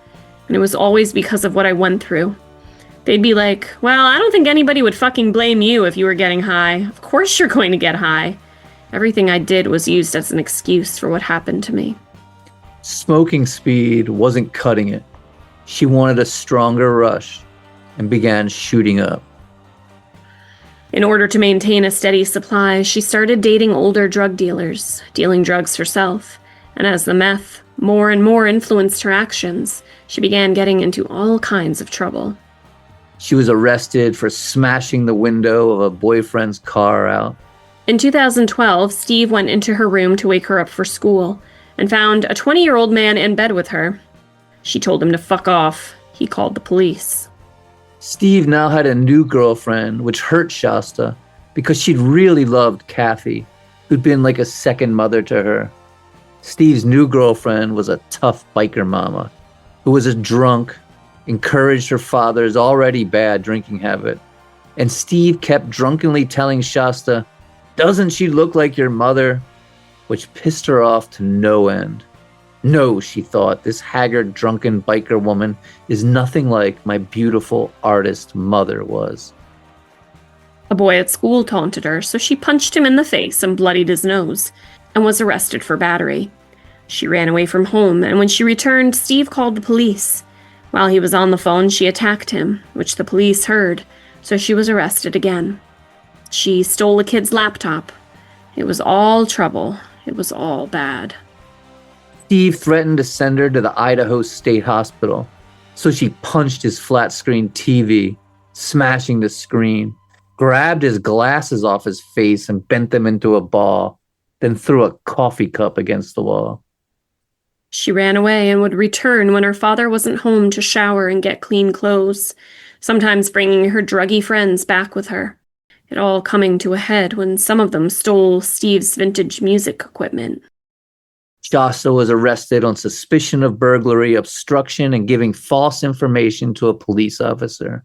And it was always because of what I went through. They'd be like, 'Well, I don't think anybody would fucking blame you if you were getting high. Of course you're going to get high.' Everything I did was used as an excuse for what happened to me." Smoking speed wasn't cutting it. She wanted a stronger rush and began shooting up. In order to maintain a steady supply, she started dating older drug dealers, dealing drugs herself. And as the meth more and more influenced her actions, she began getting into all kinds of trouble. She was arrested for smashing the window of a boyfriend's car out. In 2012, Steve went into her room to wake her up for school and found a 20-year-old man in bed with her. She told him to fuck off. He called the police. Steve now had a new girlfriend, which hurt Shasta because she'd really loved Kathy, who'd been like a second mother to her. Steve's new girlfriend was a tough biker mama who was a drunk, encouraged her father's already bad drinking habit. And Steve kept drunkenly telling Shasta, "Doesn't she look like your mother?" Which pissed her off to no end. No, she thought, this haggard, drunken biker woman is nothing like my beautiful artist mother was. A boy at school taunted her, so she punched him in the face and bloodied his nose, and was arrested for battery. She ran away from home, and when she returned, Steve called the police. While he was on the phone, she attacked him, which the police heard, so she was arrested again. She stole a kid's laptop. It was all trouble. It was all bad. Steve threatened to send her to the Idaho State Hospital, so she punched his flat-screen TV, smashing the screen, grabbed his glasses off his face and bent them into a ball, then threw a coffee cup against the wall. She ran away and would return when her father wasn't home to shower and get clean clothes, sometimes bringing her druggy friends back with her. It all coming to a head when some of them stole Steve's vintage music equipment. Shasta was arrested on suspicion of burglary, obstruction, and giving false information to a police officer.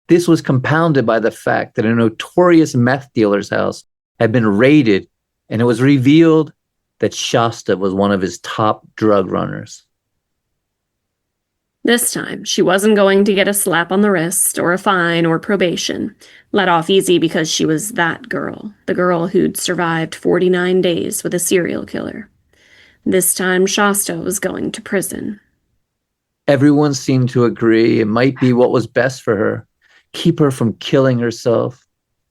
This was compounded by the fact that a notorious meth dealer's house had been raided, and it was revealed that Shasta was one of his top drug runners. This time, she wasn't going to get a slap on the wrist or a fine or probation, let off easy because she was that girl, the girl who'd survived 49 days with a serial killer. This time, Shasta was going to prison. Everyone seemed to agree it might be what was best for her, keep her from killing herself.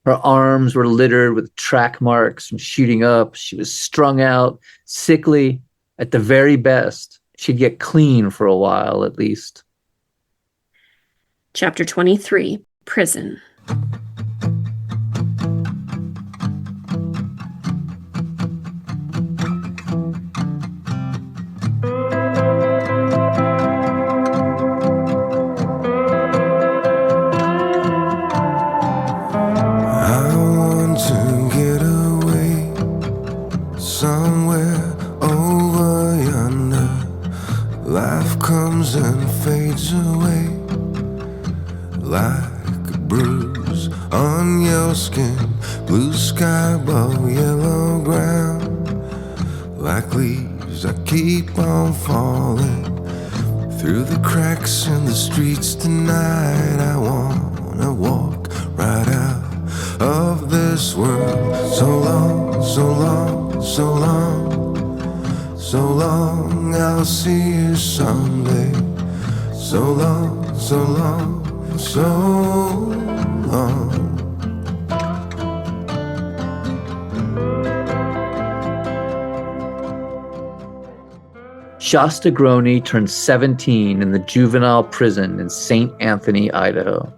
Her arms were littered with track marks from shooting up. She was strung out, sickly. At the very best, she'd get clean for a while, at least. Chapter 23, Prison. of yellow ground. Like leaves, I keep on falling through the cracks in the streets tonight. I wanna walk right out of this world. So long, so long, so long, so long, I'll see you someday. So long, so long, so long. Shasta Groene turned 17 in the juvenile prison in St. Anthony, Idaho.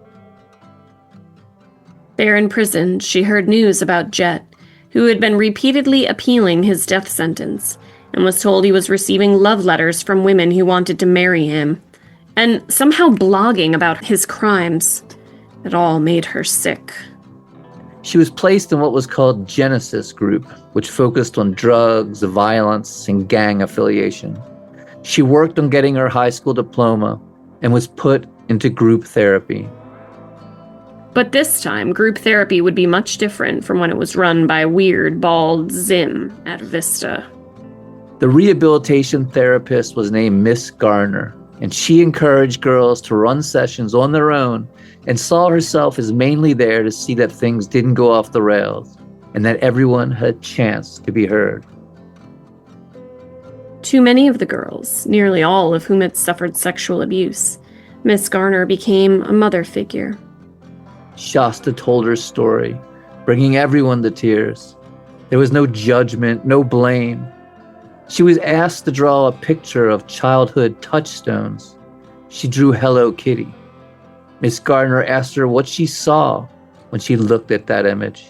There in prison, she heard news about Jet, who had been repeatedly appealing his death sentence, and was told he was receiving love letters from women who wanted to marry him, and somehow blogging about his crimes. It all made her sick. She was placed in what was called Genesis Group, which focused on drugs, violence, and gang affiliation. She worked on getting her high school diploma and was put into group therapy. But this time, group therapy would be much different from when it was run by weird, bald Zim at Vista. The rehabilitation therapist was named Miss Garner, and she encouraged girls to run sessions on their own and saw herself as mainly there to see that things didn't go off the rails and that everyone had a chance to be heard. To many of the girls, nearly all of whom had suffered sexual abuse, Miss Garner became a mother figure. Shasta told her story, bringing everyone to tears. There was no judgment, no blame. She was asked to draw a picture of childhood touchstones. She drew Hello Kitty. Miss Garner asked her what she saw when she looked at that image.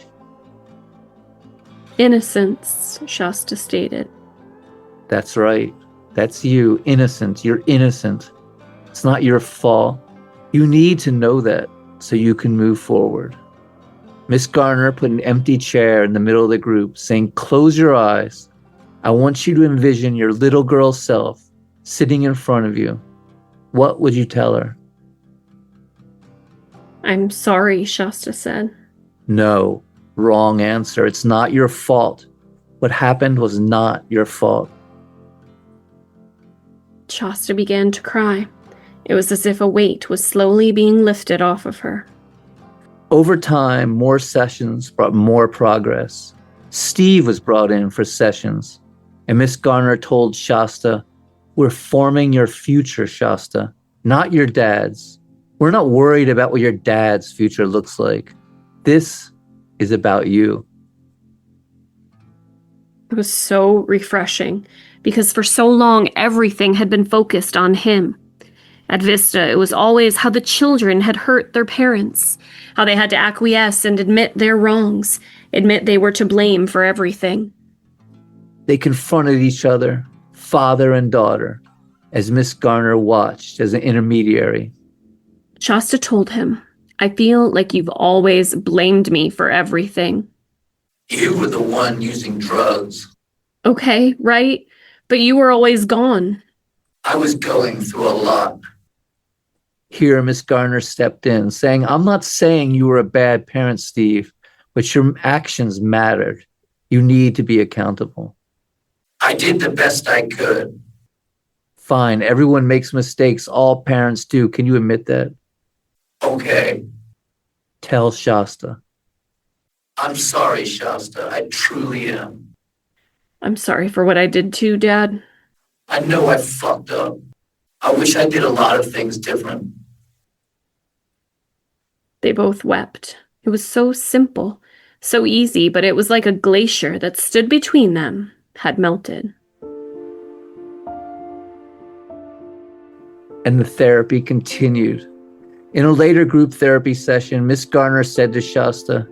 Innocence, Shasta stated. That's right. That's you, innocent. You're innocent. It's not your fault. You need to know that so you can move forward. Miss Garner put an empty chair in the middle of the group, saying, "Close your eyes. I want you to envision your little girl self sitting in front of you." What would you tell her? I'm sorry, Shasta said. No, wrong answer. It's not your fault. What happened was not your fault. Shasta began to cry. It was as if a weight was slowly being lifted off of her. Over time, more sessions brought more progress. Steve was brought in for sessions, and Miss Garner told Shasta, "We're forming your future, Shasta, not your dad's. We're not worried about what your dad's future looks like. This is about you." It was so refreshing, because for so long everything had been focused on him. At Vista, it was always how the children had hurt their parents, how they had to acquiesce and admit their wrongs, admit they were to blame for everything. They confronted each other, father and daughter, as Miss Garner watched as an intermediary. Shasta told him, "I feel like you've always blamed me for everything." You were the one using drugs. Okay, right? But you were always gone. I was going through a lot. Here, Miss Garner stepped in, saying, "I'm not saying you were a bad parent, Steve, but your actions mattered. You need to be accountable." I did the best I could. Fine, everyone makes mistakes. All parents do. Can you admit that? Okay. Tell Shasta. I'm sorry, Shasta. I truly am. I'm sorry for what I did too, Dad. I know I fucked up. I wish I did a lot of things different. They both wept. It was so simple, so easy, but it was like a glacier that stood between them had melted. And the therapy continued. In a later group therapy session, Miss Garner said to Shasta,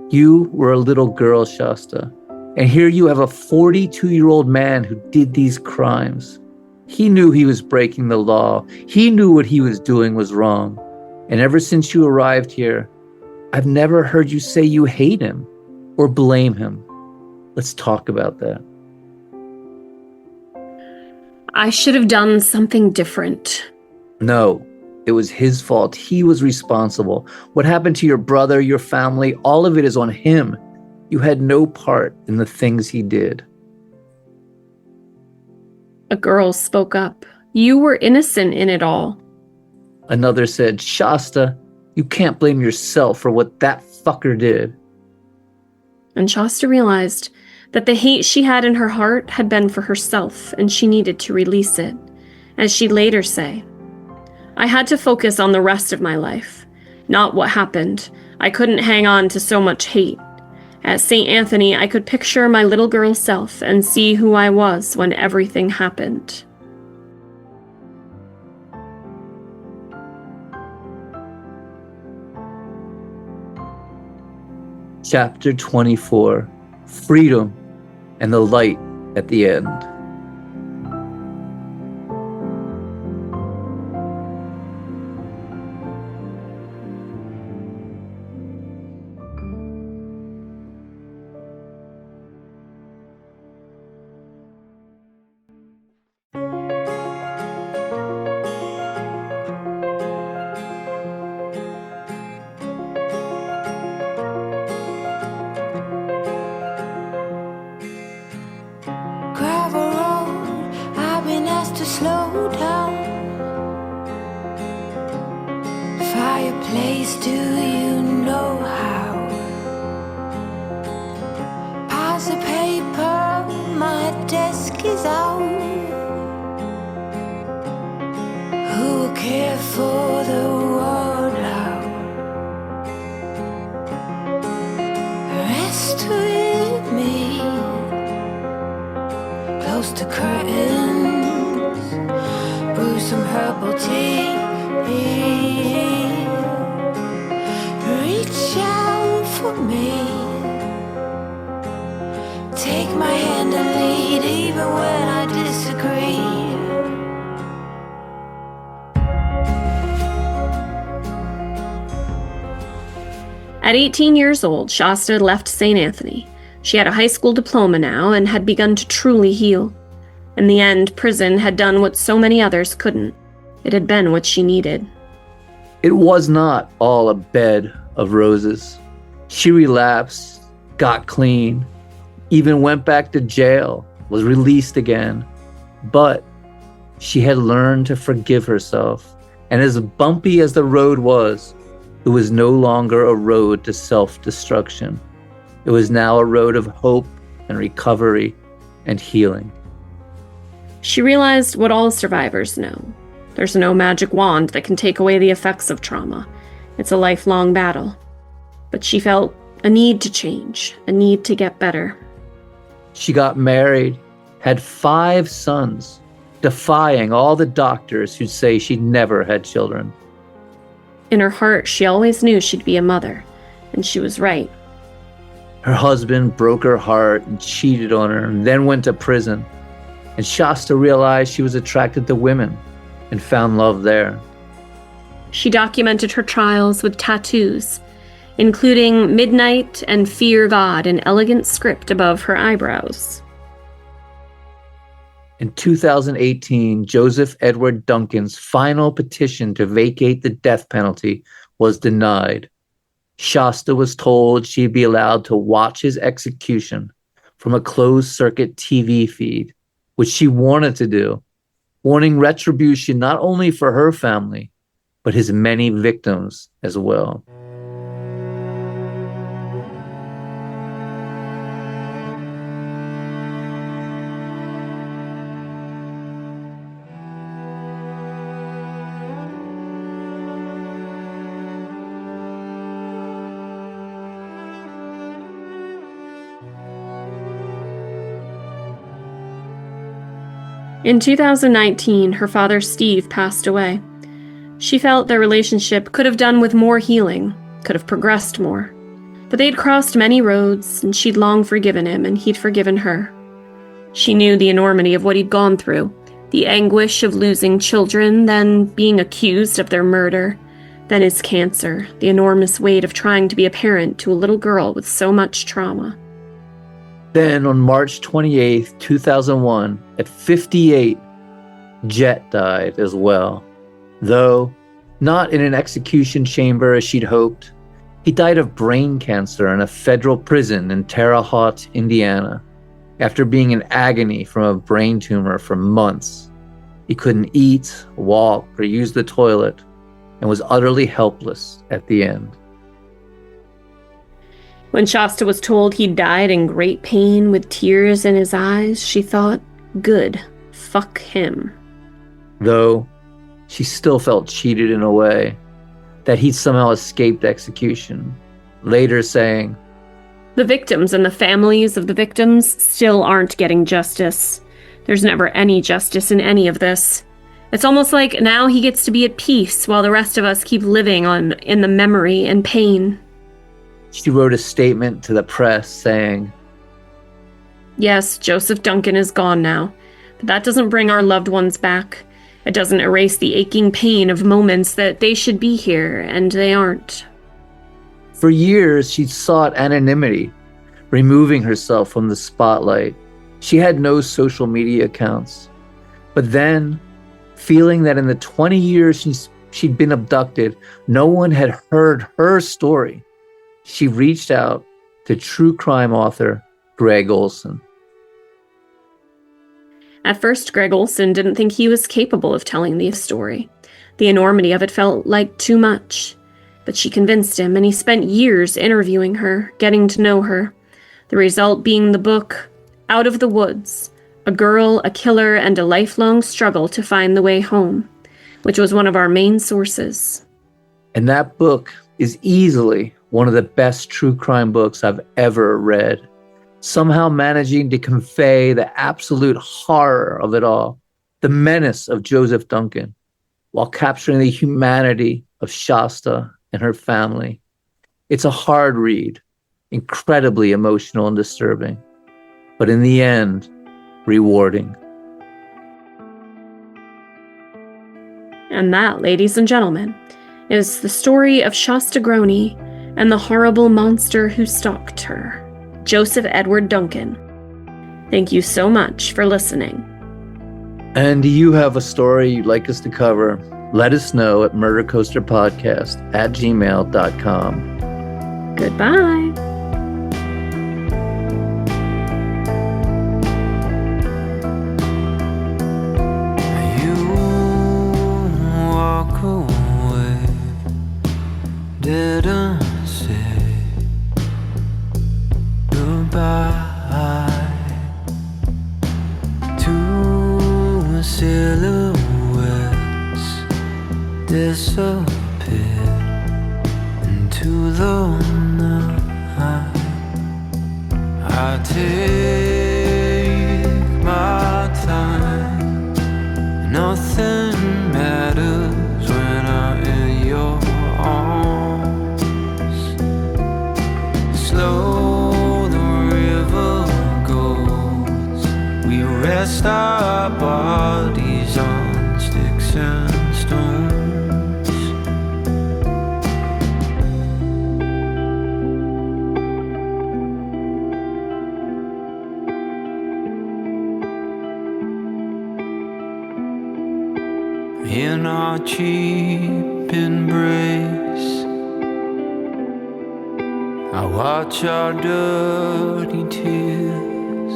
"You were a little girl, Shasta, and here you have a 42-year-old man who did these crimes. He knew he was breaking the law. He knew what he was doing was wrong. And ever since you arrived here, I've never heard you say you hate him or blame him. Let's talk about that." I should have done something different. No, it was his fault. He was responsible. What happened to your brother, your family, all of it is on him. You had no part in the things he did. A girl spoke up. You were innocent in it all. Another said, Shasta, you can't blame yourself for what that fucker did. And Shasta realized that the hate she had in her heart had been for herself, and she needed to release it. As she'd later say, I had to focus on the rest of my life, not what happened. I couldn't hang on to so much hate. At St. Anthony, I could picture my little girl self and see who I was when everything happened. Chapter 24, Freedom and the Light at the End. To slow down. Fireplace, do you know how? Piles of paper, my desk is out. Who will care for the world out? Rest with me, close to curtains. Brew some herbal tea. Reach out for me. Take my hand and lead even when I disagree. At 18 years old, Shasta had left St. Anthony. She had a high school diploma now and had begun to truly heal. In the end, prison had done what so many others couldn't. It had been what she needed. It was not all a bed of roses. She relapsed, got clean, even went back to jail, was released again. But she had learned to forgive herself. And as bumpy as the road was, it was no longer a road to self-destruction. It was now a road of hope and recovery and healing. She realized what all survivors know. There's no magic wand that can take away the effects of trauma. It's a lifelong battle. But she felt a need to change, a need to get better. She got married, had 5 sons, defying all the doctors who'd say she'd never had children. In her heart, she always knew she'd be a mother, and she was right. Her husband broke her heart and cheated on her and then went to prison. And Shasta realized she was attracted to women and found love there. She documented her trials with tattoos, including Midnight and Fear God in elegant script above her eyebrows. In 2018, Joseph Edward Duncan's final petition to vacate the death penalty was denied. Shasta was told she'd be allowed to watch his execution from a closed-circuit TV feed, which she wanted to do, wanting retribution not only for her family, but his many victims as well. In 2019, her father Steve passed away. She felt their relationship could have done with more healing, could have progressed more. But they'd crossed many roads, and she'd long forgiven him, and he'd forgiven her. She knew the enormity of what he'd gone through, the anguish of losing children, then being accused of their murder, then his cancer, the enormous weight of trying to be a parent to a little girl with so much trauma. Then on March 28, 2001, at 58, Jet died as well. Though not in an execution chamber as she'd hoped, He died of brain cancer in a federal prison in Terre Haute, Indiana, after being in agony from a brain tumor for months. He couldn't eat, walk, or use the toilet, and was utterly helpless at the end. When Shasta was told he died in great pain with tears in his eyes, she thought, good, fuck him. Though she still felt cheated in a way, that he'd somehow escaped execution, later saying, The victims and the families of the victims still aren't getting justice. There's never any justice in any of this. It's almost like now he gets to be at peace while the rest of us keep living in the memory and pain. She wrote a statement to the press saying, Yes, Joseph Duncan is gone now, but that doesn't bring our loved ones back. It doesn't erase the aching pain of moments that they should be here, and they aren't. For years, she'd sought anonymity, removing herself from the spotlight. She had no social media accounts. But then, feeling that in the 20 years she'd been abducted, no one had heard her story, she reached out to true crime author Gregg Olsen. At first, Gregg Olsen didn't think he was capable of telling the story. The enormity of it felt like too much. But she convinced him, and he spent years interviewing her, getting to know her. The result being the book, Out of the Woods, A Girl, a Killer, and a Lifelong Struggle to Find the Way Home, which was one of our main sources. And that book is easily one of the best true crime books I've ever read, somehow managing to convey the absolute horror of it all, the menace of Joseph Duncan, while capturing the humanity of Shasta and her family. It's a hard read, incredibly emotional and disturbing, but in the end, rewarding. And that, ladies and gentlemen, is the story of Shasta Groene and the horrible monster who stalked her, Joseph Edward Duncan. Thank you so much for listening. And do you have a story you'd like us to cover? Let us know at murdercoasterpodcast@gmail.com. Goodbye. You walk away, didn't say goodbye. Two silhouettes disappear into the night. I take my time. Nothing matters when I'm in your arms. Slow the river goes. We rest our bodies on sticks and stones. In our cheap embrace, I watch our dirty tears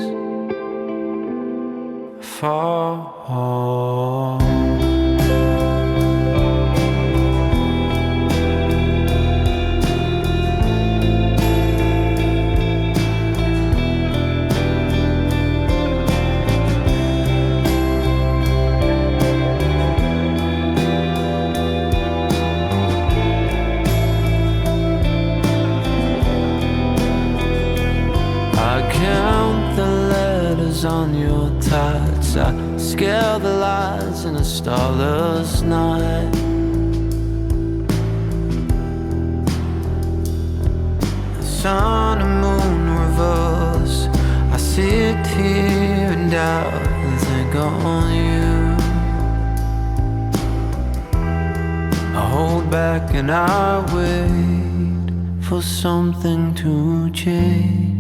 fall. On your tights, I scare the lights in a starless night. The sun and moon reverse. I sit here and doubt and think on you. I hold back and I wait for something to change.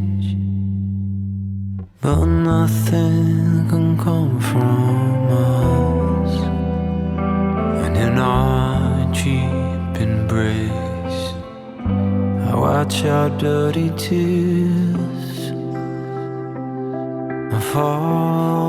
But nothing can come from us. And in our cheap embrace, I watch our dirty tears fall